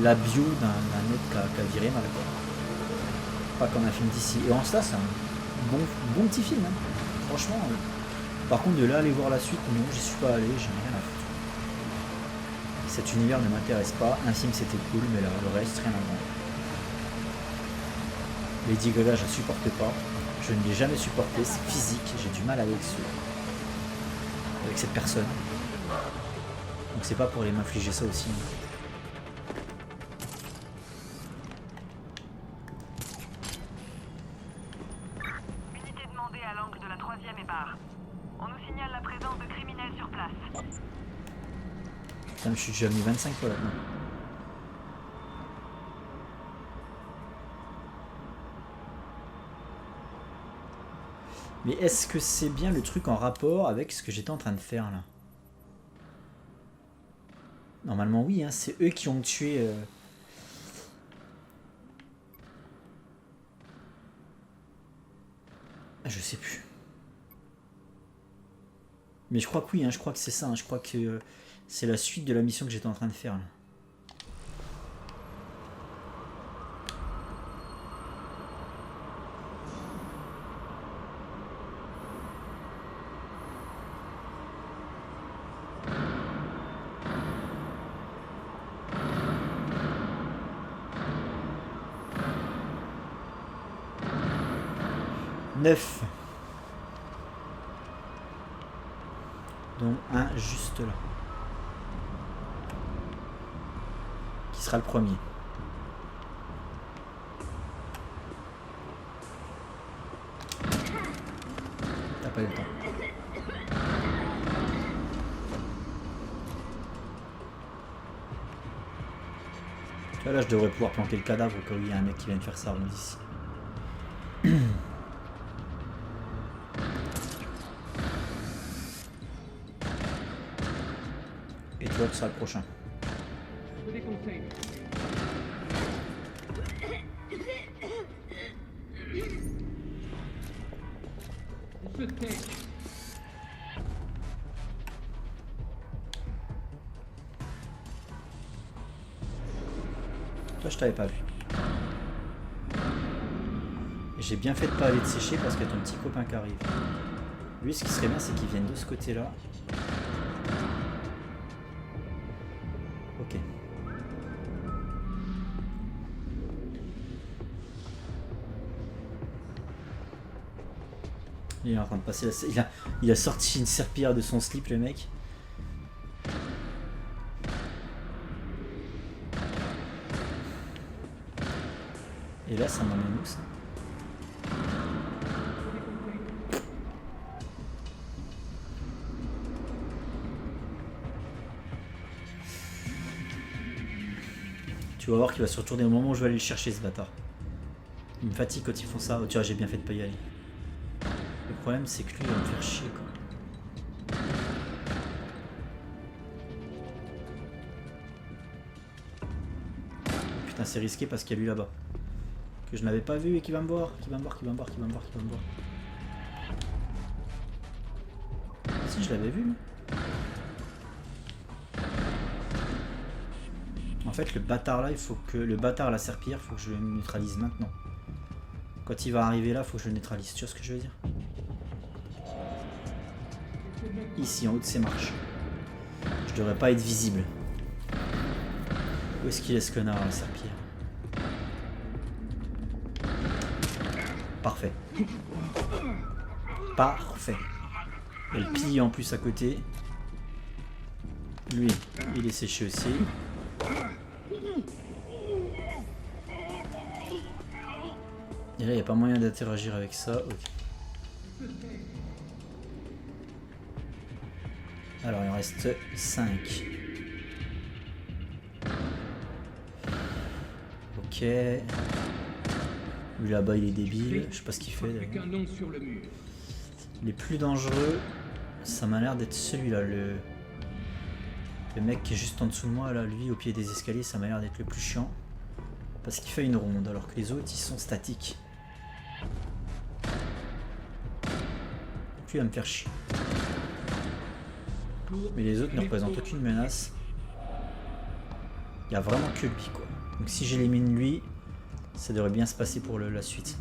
la bio d'un mec qui a viré mal, quoi. Pas comme un film d'ici. Et en cela, c'est un bon petit film. Hein. Franchement. Par contre, de là aller voir la suite, non, j'y suis pas allé, j'en ai rien à foutre. Cet univers ne m'intéresse pas. Un film c'était cool, mais là, le reste, rien à voir. Lady Gaga, je ne supporte pas. Je ne l'ai jamais supporté, c'est physique, j'ai du mal avec cette personne. Donc c'est pas pour aller m'infliger ça aussi. Unité demandée à l'angle de la 3e et barre. On nous signale la présence de criminels sur place. Putain, je suis déjà venu 25 fois là-dedans. Mais est-ce que c'est bien le truc en rapport avec ce que j'étais en train de faire là? Normalement oui, hein, c'est eux qui ont tué... Je sais plus. Mais je crois que oui, hein, je crois que c'est ça, hein, je crois que c'est la suite de la mission que j'étais en train de faire là. Donc un juste là. Qui sera le premier. T'as pas eu le temps. Tu vois là je devrais pouvoir planquer le cadavre au cas où il y a un mec qui vient de faire sa ronde ici. Et toi, tu seras le prochain. Toi, je t'avais pas vu. Et j'ai bien fait de pas aller te sécher parce qu'il y a ton petit copain qui arrive. Lui, ce qui serait bien, c'est qu'il vienne de ce côté-là. Ok. Il est en train de passer la... il a sorti une serpillière de son slip, le mec. Et là, ça m'emmène où ça? Tu vas voir qu'il va se retourner au moment où je vais aller le chercher, ce bâtard. Il me fatigue quand ils font ça. Oh, tu vois, j'ai bien fait de pas y aller. Le problème, c'est que lui, il va me faire chier, quoi. Putain, c'est risqué parce qu'il y a lui là-bas. Que je n'avais pas vu et qui va me voir. Qui va me voir. Si, je l'avais vu, lui. En fait, le bâtard là, il faut que... Le bâtard, la serpillière, il faut que je le neutralise maintenant. Quand il va arriver là, il faut que je le neutralise. Tu vois ce que je veux dire? Ici, en haut de ces marches. Je devrais pas être visible. Où est-ce qu'il est ce connard, la serpillière? Parfait. Parfait. Et le pilier en plus à côté. Lui, il est séché aussi. Et là, il n'y a pas moyen d'interagir avec ça. Ok. Alors, il en reste 5. Ok. Lui là-bas, il est débile. Je sais pas ce qu'il fait. Les plus dangereux, ça m'a l'air d'être celui-là. Le mec qui est juste en dessous de moi, là, lui, au pied des escaliers, ça m'a l'air d'être le plus chiant. Parce qu'il fait une ronde, alors que les autres, ils sont statiques. Puis il va me faire chier. Mais les autres ne représentent aucune menace. Il n'y a vraiment que lui, quoi. Donc si j'élimine lui, ça devrait bien se passer pour la suite.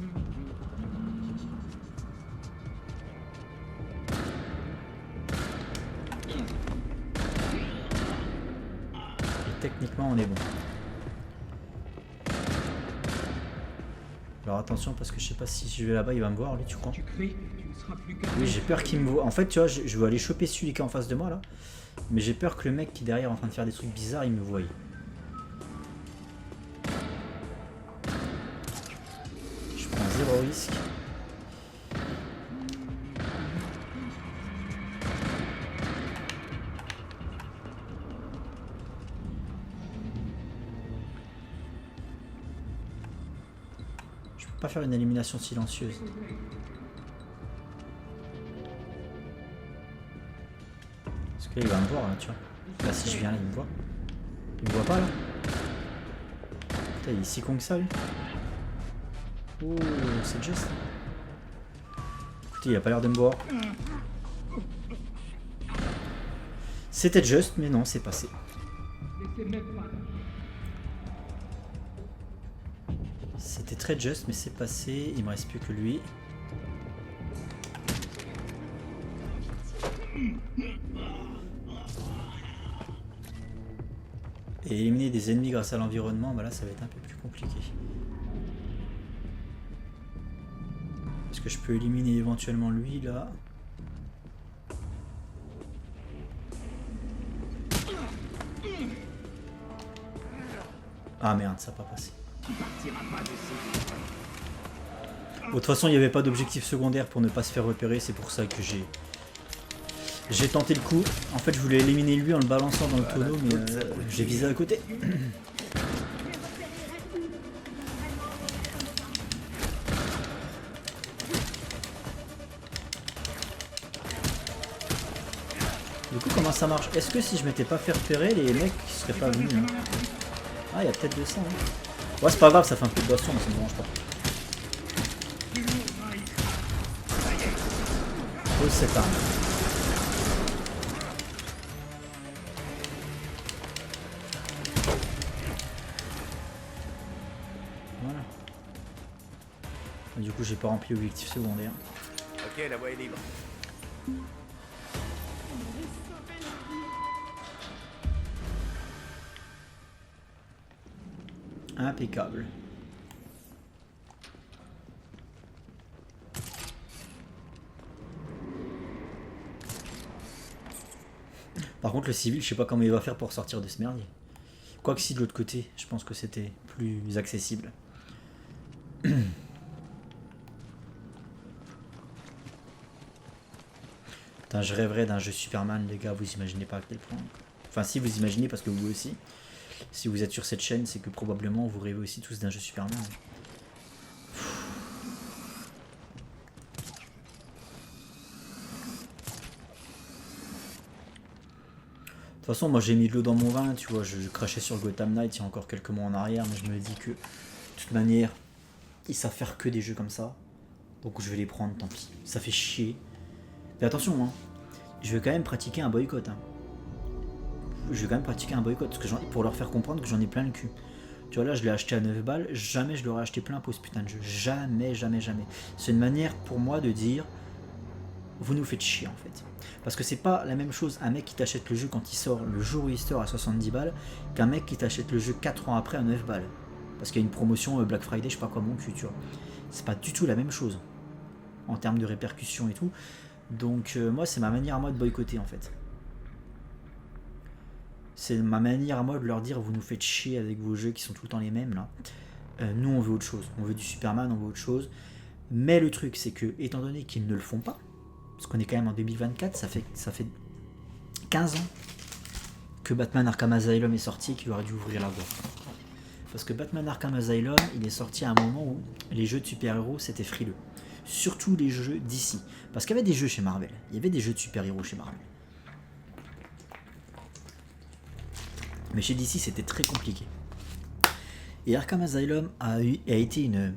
Et techniquement, on est bon. Alors attention, parce que je sais pas si je vais là-bas, il va me voir, lui, tu crois? Oui, j'ai peur qu'il me voit. En fait, tu vois, je veux aller choper celui qui est en face de moi, là. Mais j'ai peur que le mec qui est derrière en train de faire des trucs bizarres, il me voie. Je prends 0 risque. Je peux pas faire une élimination silencieuse. Parce que là, il va me voir, là, tu vois. Là, si je viens là, il me voit. Il me voit pas, là. Putain, il est si con que ça, lui. Oh, c'est juste. Écoutez, il a pas l'air de me voir. C'était juste, mais non, c'est passé. C'était très juste, mais c'est passé. Il me reste plus que lui. Et éliminer des ennemis grâce à l'environnement, bah là ça va être un peu plus compliqué. Est-ce que je peux éliminer éventuellement lui là? Ah merde, ça n'a pas passé. Bon, de toute façon, il n'y avait pas d'objectif secondaire pour ne pas se faire repérer, c'est pour ça que j'ai tenté le coup. En fait, je voulais éliminer lui en le balançant dans le tonneau, mais j'ai visé à côté. Du coup, comment ça marche? Est-ce que si je m'étais pas fait repérer, les mecs seraient pas venus, hein? Ah, il y a peut-être de ça. Hein. Ouais, c'est pas grave, ça fait un peu de boisson, mais ça me dérange pas. Oh, cette arme. Voilà. Du coup, j'ai pas rempli l'objectif secondaire. Ok, la voie est libre. Impeccable. Par contre, le civil, je sais pas comment il va faire pour sortir de ce merdier. Quoique si de l'autre côté, je pense que c'était plus accessible. Putain, je rêverais d'un jeu Superman, les gars, vous imaginez pas à quel point. Enfin, si vous imaginez, parce que vous aussi. Si vous êtes sur cette chaîne, c'est que probablement vous rêvez aussi tous d'un jeu Superman. De toute façon, moi j'ai mis de l'eau dans mon vin, tu vois, je crachais sur Gotham Knight il y a encore quelques mois en arrière, mais je me dis que, de toute manière, ils savent faire que des jeux comme ça, donc je vais les prendre, tant pis, ça fait chier. Mais attention, hein, je vais quand même pratiquer un boycott, hein. Je vais quand même pratiquer un boycott, parce que pour leur faire comprendre que j'en ai plein le cul. Tu vois, là je l'ai acheté à 9 balles, jamais je l'aurais acheté plein pot ce putain de jeu, jamais, jamais, jamais. C'est une manière pour moi de dire, vous nous faites chier en fait. Parce que c'est pas la même chose un mec qui t'achète le jeu quand il sort, le jour où il sort à 70 balles, qu'un mec qui t'achète le jeu 4 ans après à 9 balles. Parce qu'il y a une promotion Black Friday, je sais pas quoi, mon cul, tu vois. C'est pas du tout la même chose. En termes de répercussions et tout. Donc moi, c'est ma manière à moi de boycotter en fait. C'est ma manière à moi de leur dire, vous nous faites chier avec vos jeux qui sont tout le temps les mêmes là. Nous, on veut autre chose. On veut du Superman, on veut autre chose. Mais le truc, c'est que, étant donné qu'ils ne le font pas, parce qu'on est quand même en 2024, ça fait 15 ans que Batman Arkham Asylum est sorti et qu'il aurait dû ouvrir la voie. Parce que Batman Arkham Asylum, il est sorti à un moment où les jeux de super-héros, c'était frileux. Surtout les jeux d'ici. Parce qu'il y avait des jeux chez Marvel. Il y avait des jeux de super-héros chez Marvel. Mais chez DC, c'était très compliqué. Et Arkham Asylum a été une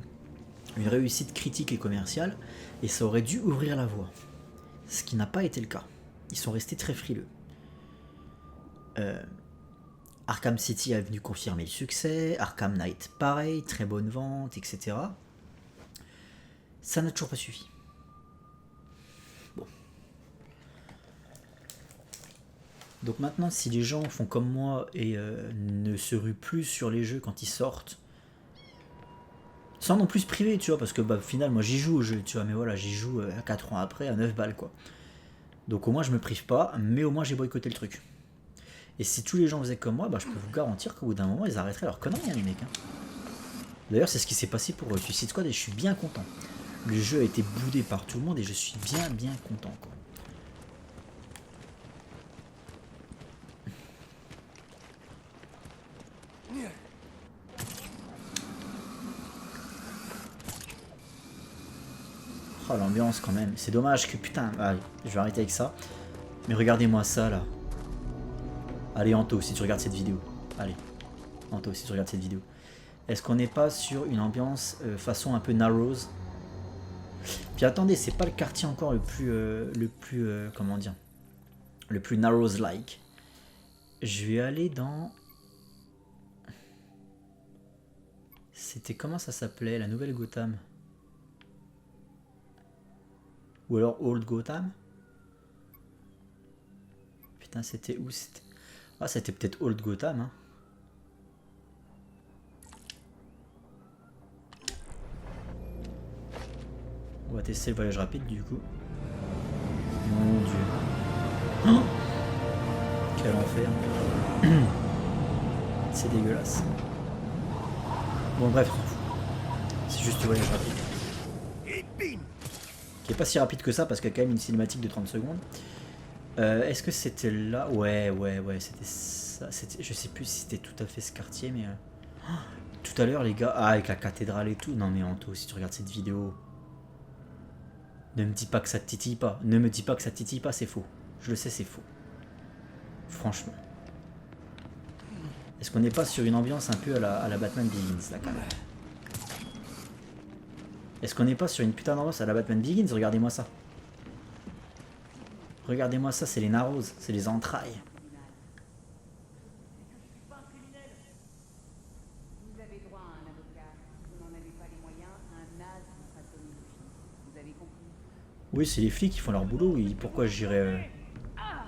réussite critique et commerciale, et ça aurait dû ouvrir la voie. Ce qui n'a pas été le cas. Ils sont restés très frileux. Arkham City a venu confirmer le succès, Arkham Knight pareil, très bonne vente, etc. Ça n'a toujours pas suffi. Bon. Donc maintenant, si les gens font comme moi et ne se ruent plus sur les jeux quand ils sortent, sans non plus se priver, tu vois, parce que au final, moi j'y joue au jeu, tu vois, mais voilà, j'y joue 4 ans après à 9 balles, quoi. Donc au moins je me prive pas, mais au moins j'ai boycotté le truc. Et si tous les gens faisaient comme moi, je peux vous garantir qu'au bout d'un moment, ils arrêteraient leur connerie, hein, les mecs. Hein. D'ailleurs, c'est ce qui s'est passé pour Suicide Squad et je suis bien content. Le jeu a été boudé par tout le monde et je suis bien content, quoi. Oh, l'ambiance quand même. C'est dommage que putain. Allez, je vais arrêter avec ça. Mais regardez-moi ça là. Allez Anto, si tu regardes cette vidéo. Allez. Anto, si tu regardes cette vidéo. Est-ce qu'on n'est pas sur une ambiance façon un peu Narrows? Puis attendez, c'est pas le quartier encore le plus comment dire, le plus Narrows-like. Je vais aller dans... C'était comment ça s'appelait, la nouvelle Gotham? Ou alors Old Gotham? Putain, c'était où? Ah, c'était peut-être Old Gotham, hein. On va tester le voyage rapide, du coup. Mon dieu. Oh, quel enfer. C'est dégueulasse. Bon, bref. C'est juste le voyage rapide. Qui est pas si rapide que ça, parce qu'il y a quand même une cinématique de 30 secondes. Est-ce que c'était là? Ouais, c'était ça. Je sais plus si c'était tout à fait ce quartier, mais... Oh, tout à l'heure, les gars... Ah, avec la cathédrale et tout. Non, mais Anto, si tu regardes cette vidéo... Ne me dis pas que ça te titille pas. Ne me dis pas que ça te titille pas, c'est faux. Je le sais, c'est faux. Franchement. Est-ce qu'on n'est pas sur une ambiance un peu à la Batman Begins, là, quand même? Est-ce qu'on n'est pas sur une putain d'ambiance à la Batman Begins? Regardez-moi ça. Regardez-moi ça, c'est les Narrows, c'est les entrailles. Vous avez droit à un avocat. Vous n'en avez pas les moyens, un as sera Tommy. Vous avez compris? Oui, c'est les flics qui font leur boulot, oui. Pourquoi j'irais... Ah,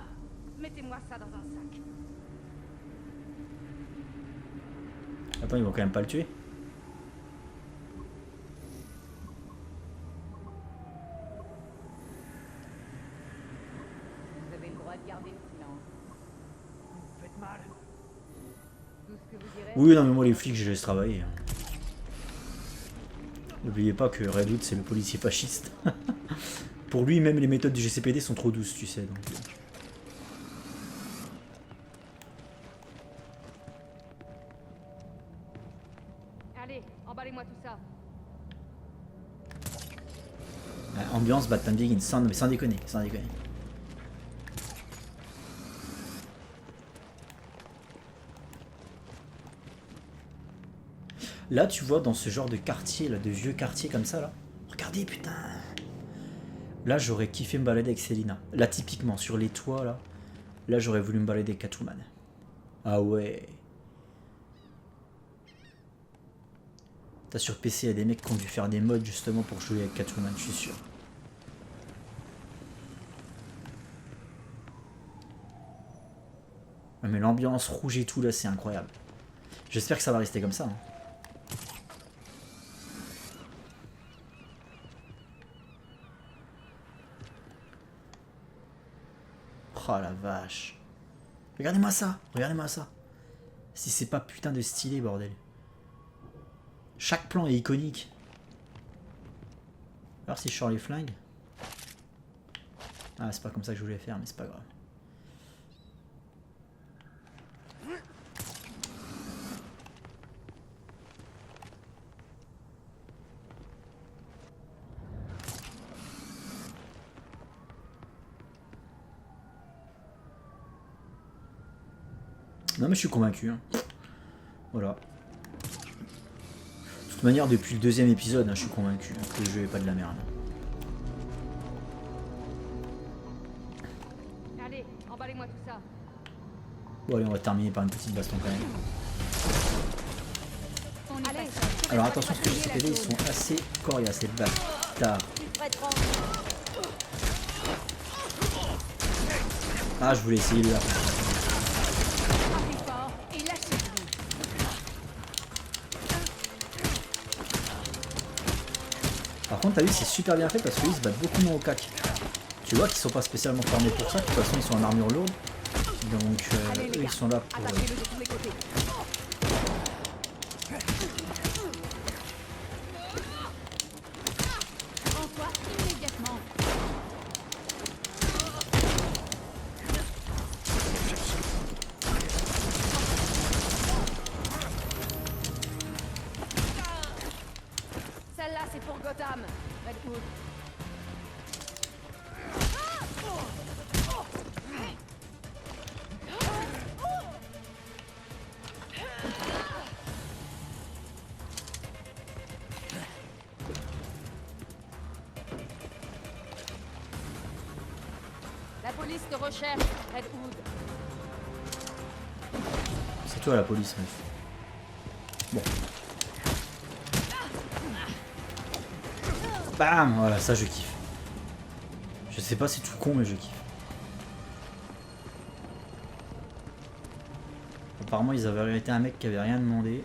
mettez-moi ça dans un sac. Attends, ils vont quand même pas le tuer. Vous avez le droit de garder le silence. Vous faites mal. Tout ce que vous direz... Oui, non, mais moi, les flics, je laisse travailler. N'oubliez pas que Red Hood, c'est le policier fasciste. Pour lui, même les méthodes du GCPD sont trop douces, tu sais. Donc... Allez, emballez-moi tout ça. Ouais, ambiance Batman Begins, sans déconner, sans déconner. Là, tu vois, dans ce genre de quartier, là, de vieux quartier comme ça, là. Regardez, putain. Là, j'aurais kiffé me balader avec Selina. Là, typiquement, sur les toits, là. Là, j'aurais voulu me balader avec Catwoman. Ah ouais. T'as sur PC, il y a des mecs qui ont dû faire des mods justement pour jouer avec Catwoman, je suis sûr. Ouais, mais l'ambiance rouge et tout, là, c'est incroyable. J'espère que ça va rester comme ça. Hein. Oh la vache. Regardez-moi ça. Regardez-moi ça. Si c'est pas putain de stylé, bordel. Chaque plan est iconique. Alors si je sors les flingues. Ah, c'est pas comme ça que je voulais faire, mais c'est pas grave. Non mais je suis convaincu. Hein. Voilà. De toute manière, depuis le deuxième épisode, hein, je suis convaincu que le jeu est pas de la merde. Allez, emballez-moi tout ça. Bon allez, on va terminer par une petite baston quand même. Allez, alors attention, parce que les CPD ils sont assez coriaces, ces bâtards. Ah, je voulais essayer là. Par contre, t'as vu, c'est super bien fait parce qu'ils se battent beaucoup moins au cac. Tu vois qu'ils sont pas spécialement formés pour ça, de toute façon ils sont en armure lourde. Donc eux ils sont là pour... Celle-là, c'est pour Gotham. Red Hood. La police te recherche, Red Hood. C'est toi la police, meuf. Bon. Bam, voilà, ça je kiffe. Je sais pas, c'est tout con, mais je kiffe. Apparemment, ils avaient arrêté un mec qui avait rien demandé.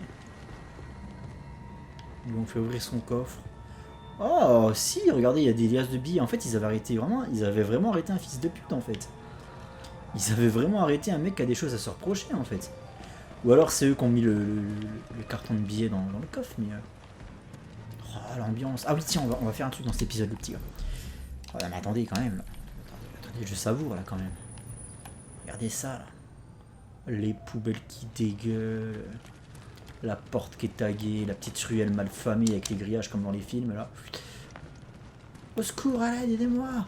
Ils lui ont fait ouvrir son coffre. Oh, si, regardez, il y a des liasses de billets. En fait, ils avaient vraiment arrêté un fils de pute, en fait. Ils avaient vraiment arrêté un mec qui a des choses à se reprocher, en fait. Ou alors, c'est eux qui ont mis le carton de billets dans le coffre, mais... Oh, l'ambiance. Ah oui, tiens, on va faire un truc dans cet épisode, les petits gars. Oh, mais attendez, quand même, là. Attendez, je savoure, là, quand même. Regardez ça, là. Les poubelles qui dégueulent. La porte qui est taguée, la petite ruelle mal famée avec les grillages comme dans les films, là. Au secours, à l'aide, aidez-moi.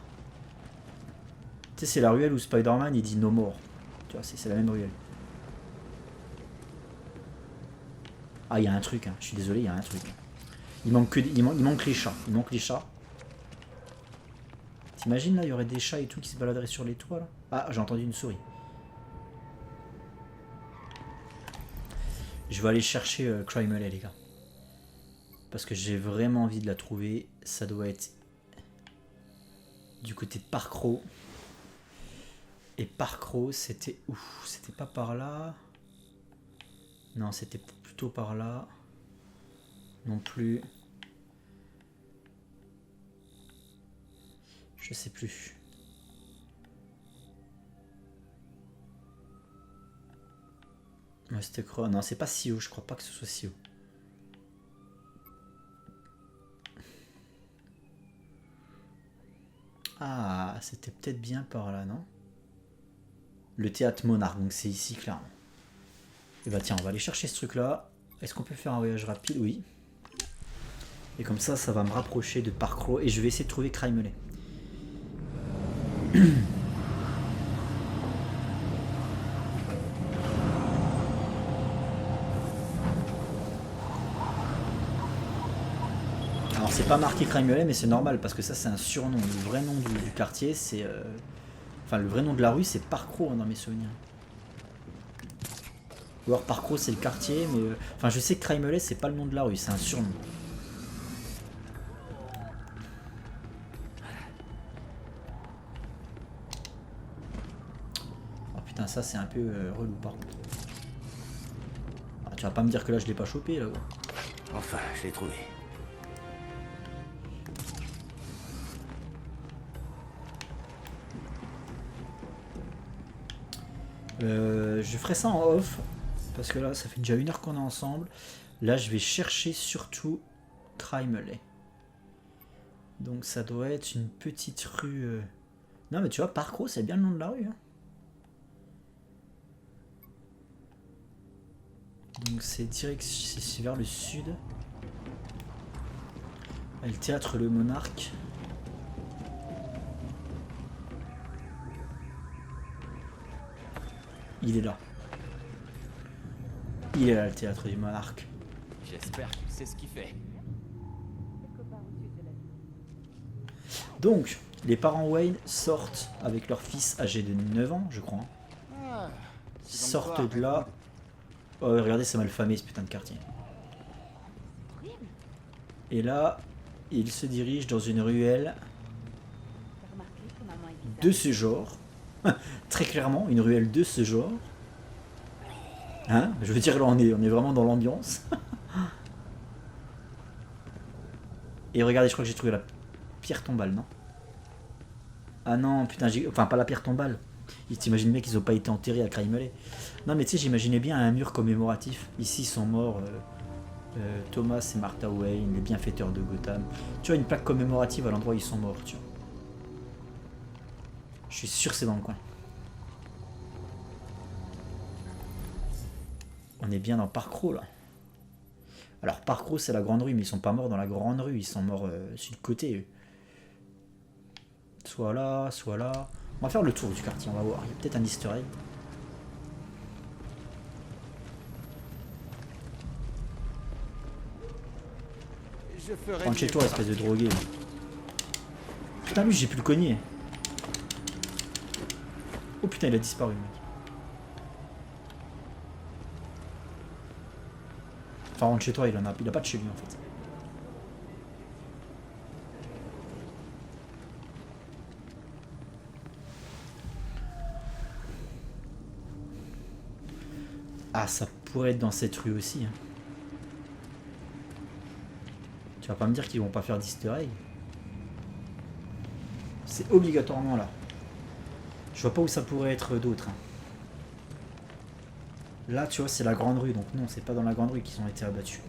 Tu sais, c'est la ruelle où Spider-Man, il dit no more. Tu vois, c'est la même ruelle. Ah, il y a un truc, hein. Je suis désolé, il y a un truc. Il manque les chats. Il manque les chats. T'imagines, là, il y aurait des chats et tout qui se baladeraient sur les toits, là. Ah, j'ai entendu une souris. Je vais aller chercher Crime Alley, les gars. Parce que j'ai vraiment envie de la trouver. Ça doit être du côté de Park Row. Et Park Row, c'était où? C'était pas par là. Non, c'était plutôt par là. Non plus. Je sais plus. Ouais, c'était quoi? Non, c'est pas si haut, je crois pas que ce soit si haut. Ah, c'était peut-être bien par là, non? Le théâtre Monarque, donc c'est ici, clairement. Et bah tiens, on va aller chercher ce truc-là. Est-ce qu'on peut faire un voyage rapide? Oui. Et comme ça, ça va me rapprocher de Parkrow et je vais essayer de trouver Crimeley. Alors c'est pas marqué Crimeley mais c'est normal parce que ça c'est un surnom. Le vrai nom du quartier c'est... Enfin le vrai nom de la rue c'est Parkrow dans mes souvenirs. Ou alors Parkrow c'est le quartier mais... Enfin je sais que Crimeley c'est pas le nom de la rue, c'est un surnom. Oh putain ça c'est un peu relou par contre. Ah, tu vas pas me dire que là je l'ai pas chopé là. Enfin, je l'ai trouvé. Je ferai ça en off parce que là ça fait déjà 1 heure qu'on est ensemble. Là je vais chercher surtout Crimeley. Donc ça doit être une petite rue. Non mais tu vois Parkrow c'est bien le nom de la rue. Hein. Donc c'est direct, c'est vers le sud. Et le théâtre Le Monarque. Il est là. Il est là le théâtre du Monarque. J'espère qu'il sait ce qu'il fait. Donc, les parents Wayne sortent avec leur fils âgé de 9 ans, je crois. Ah, Sortent de là. Oh, regardez, c'est mal famé ce putain de quartier. Et là, ils se dirigent dans une ruelle de ce genre. Très clairement, une ruelle de ce genre. Hein? Je veux dire, là, on est vraiment dans l'ambiance. Et regardez, je crois que j'ai trouvé la pierre tombale, non? Ah non, putain, enfin, pas la pierre tombale. T'imagines bien qu'ils n'ont pas été enterrés à Crimeley. Non, mais tu sais, j'imaginais bien un mur commémoratif. Ici sont morts Thomas et Martha Wayne, les bienfaiteurs de Gotham. Tu vois, une plaque commémorative à l'endroit où ils sont morts, tu vois. Je suis sûr que c'est dans le coin. On est bien dans Parkrow là. Alors Parkrow c'est la grande rue, mais ils sont pas morts dans la grande rue, ils sont morts sur le côté. Eux. Soit là, soit là. On va faire le tour du quartier, on va voir. Il y a peut-être un easter egg. Rentre chez toi, espèce de drogué. Putain, lui j'ai pu le cogner. Oh putain, il a disparu, mec. Enfin, rentre chez toi, il a pas de chez lui en fait. Ah, ça pourrait être dans cette rue aussi. Hein. Tu vas pas me dire qu'ils vont pas faire d'easter egg. C'est obligatoirement là. Je vois pas où ça pourrait être d'autre. Hein. Là, tu vois, c'est la grande rue, donc non, c'est pas dans la grande rue qu'ils ont été abattus.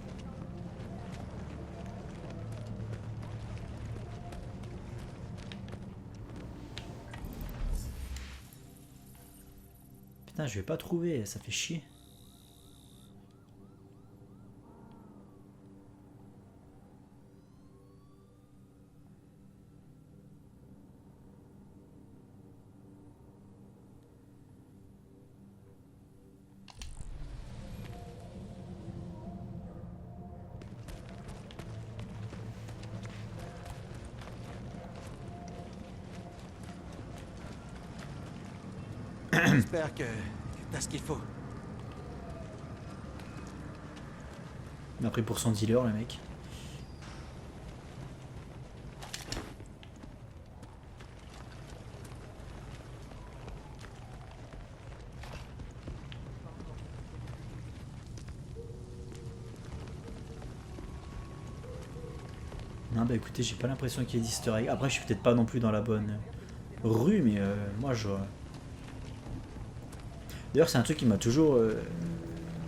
Putain, je vais pas trouver, ça fait chier. J'espère que t'as ce qu'il faut. Il m'a pris pour son dealer, le mec. Non, bah écoutez, j'ai pas l'impression qu'il y ait d'easter egg. Après, je suis peut-être pas non plus dans la bonne rue, mais moi je. D'ailleurs, c'est un truc qui m'a toujours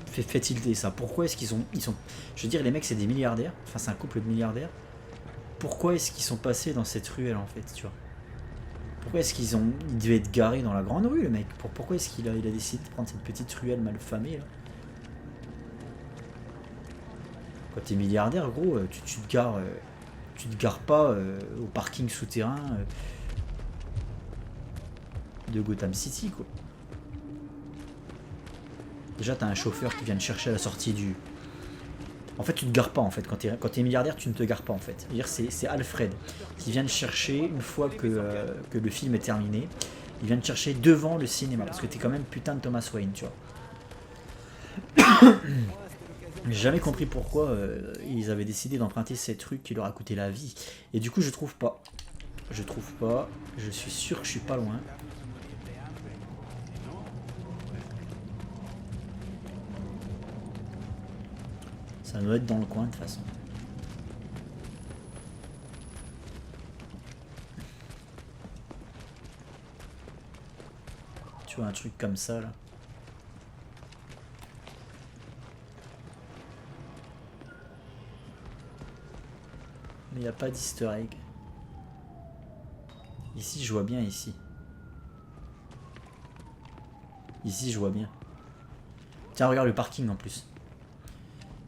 fait tilter ça. Pourquoi est-ce qu'ils sont... Je veux dire, les mecs, c'est des milliardaires. Enfin, c'est un couple de milliardaires. Pourquoi est-ce qu'ils sont passés dans cette ruelle, en fait, tu vois? Pourquoi est-ce qu'ils ont... Ils devaient être garés dans la grande rue, le mec. Pourquoi est-ce qu'il a décidé de prendre cette petite ruelle mal famée, là? Quand t'es milliardaire, gros, tu te te gares pas au parking souterrain de Gotham City, quoi. Déjà, t'as un chauffeur qui vient te chercher à la sortie du... En fait, tu te gares pas, en fait. Quand t'es milliardaire, tu ne te gares pas, en fait. C'est Alfred qui vient te chercher une fois que le film est terminé. Il vient te chercher devant le cinéma, parce que t'es quand même putain de Thomas Wayne, tu vois. J'ai jamais compris pourquoi ils avaient décidé d'emprunter ces trucs qui leur a coûté la vie. Et du coup, je trouve pas. Je trouve pas. Je suis sûr que je suis pas loin. Ça doit être dans le coin de toute façon. Tu vois un truc comme ça là. Mais il n'y a pas d'easter egg. Ici je vois bien ici. Ici je vois bien. Tiens regarde le parking en plus.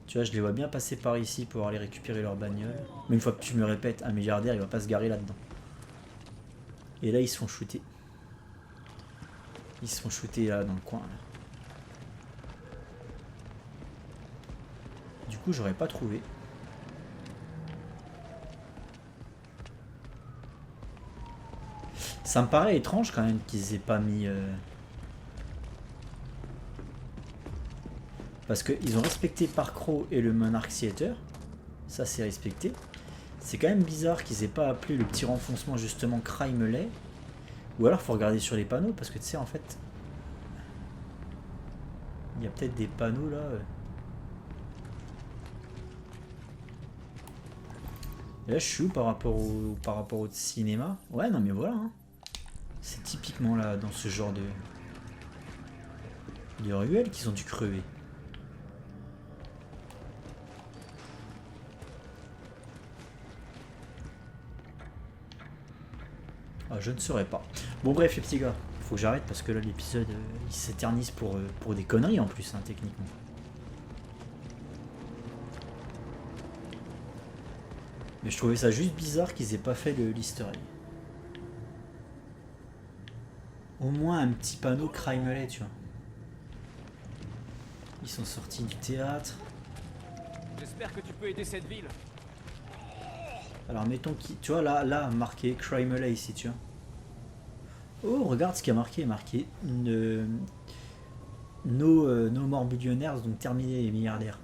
Tu vois, je les vois bien passer par ici pour aller récupérer leur bagnole. Mais une fois que tu me répètes, un milliardaire, il va pas se garer là-dedans. Et là, ils se font shooter. Ils se font shooter là, dans le coin. Là. Du coup, j'aurais pas trouvé. Ça me paraît étrange quand même qu'ils aient pas mis... Parce qu'ils ont respecté Park Row et le Monarch Theater. Ça, c'est respecté. C'est quand même bizarre qu'ils aient pas appelé le petit renfoncement justement Crime Alley. Ou alors, faut regarder sur les panneaux. Parce que tu sais, en fait... Il y a peut-être des panneaux là. Et là, je suis où par rapport au cinéma? Ouais, non mais voilà. Hein. C'est typiquement là, dans ce genre de ruelle qu'ils ont dû crever. Ah, je ne saurais pas. Bon bref les petits gars, faut que j'arrête parce que là l'épisode il s'éternise pour des conneries en plus, hein, techniquement. Mais je trouvais ça juste bizarre qu'ils aient pas fait l'easter egg. Au moins un petit panneau Crime Alley, tu vois. Ils sont sortis du théâtre. J'espère que tu peux aider cette ville. Alors mettons qui, tu vois là marqué Crime Alley ici, tu vois. Oh regarde ce qu'il y a marqué, No more billionaires, donc terminer les milliardaires.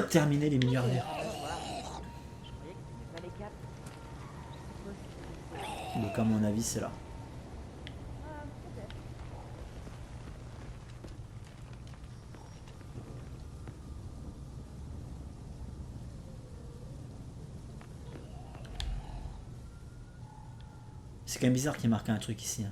Terminer les milliardaires. Donc à mon avis c'est là. C'est quand même bizarre qu'il y ait marqué un truc ici. Hein.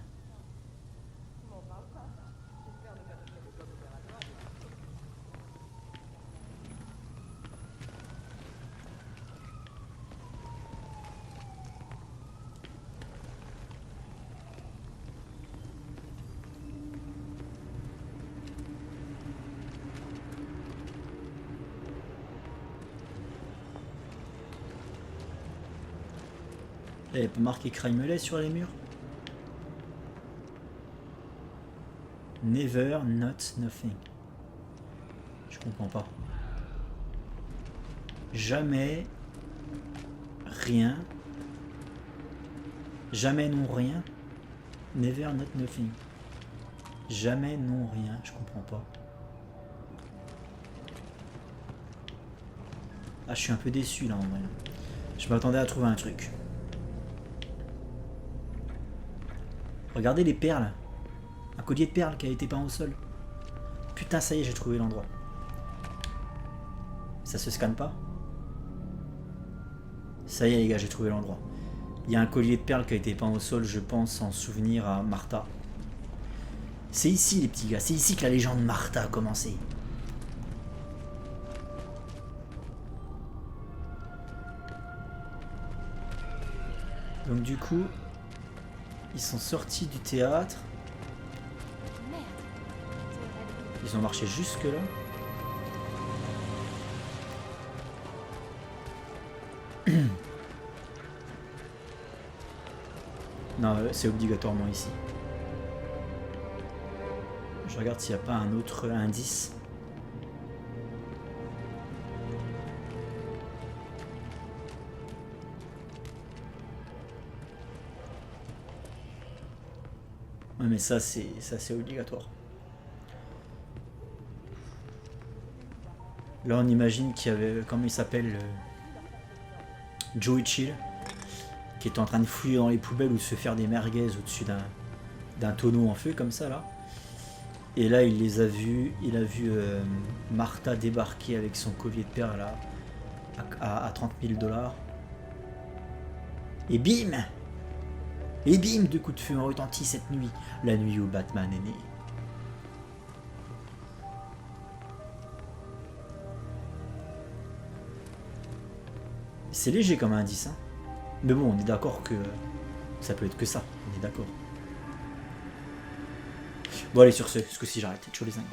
Il n'y a pas marqué Crime Alley sur les murs? Never, not, nothing. Je comprends pas. Jamais, rien. Jamais, non, rien. Never, not, nothing. Jamais, non, rien. Je comprends pas. Ah, je suis un peu déçu là en vrai. Je m'attendais à trouver un truc. Regardez les perles. Un collier de perles qui a été peint au sol. Putain, ça y est, j'ai trouvé l'endroit. Ça se scanne pas? Ça y est les gars, j'ai trouvé l'endroit. Il y a un collier de perles qui a été peint au sol, je pense, en souvenir à Martha. C'est ici les petits gars, c'est ici que la légende Martha a commencé. Donc du coup... Ils sont sortis du théâtre. Ils ont marché jusque là. Non, c'est obligatoirement ici. Je regarde s'il n'y a pas un autre indice. Ouais, mais ça c'est obligatoire. Là on imagine qu'il y avait, comment il s'appelle, Joey Chill, qui est en train de fouiller dans les poubelles ou de se faire des merguez au-dessus d'un tonneau en feu comme ça là. Et là il les a vus, il a vu Martha débarquer avec son collier de perles là à 30 000 $. Et bim! Et bim! 2 coups de feu ont retenti cette nuit, la nuit où Batman est né. C'est léger comme indice, hein. Mais bon, on est d'accord que ça peut être que ça, on est d'accord. Bon allez, sur ce coup-ci j'arrête, ciao les zingues.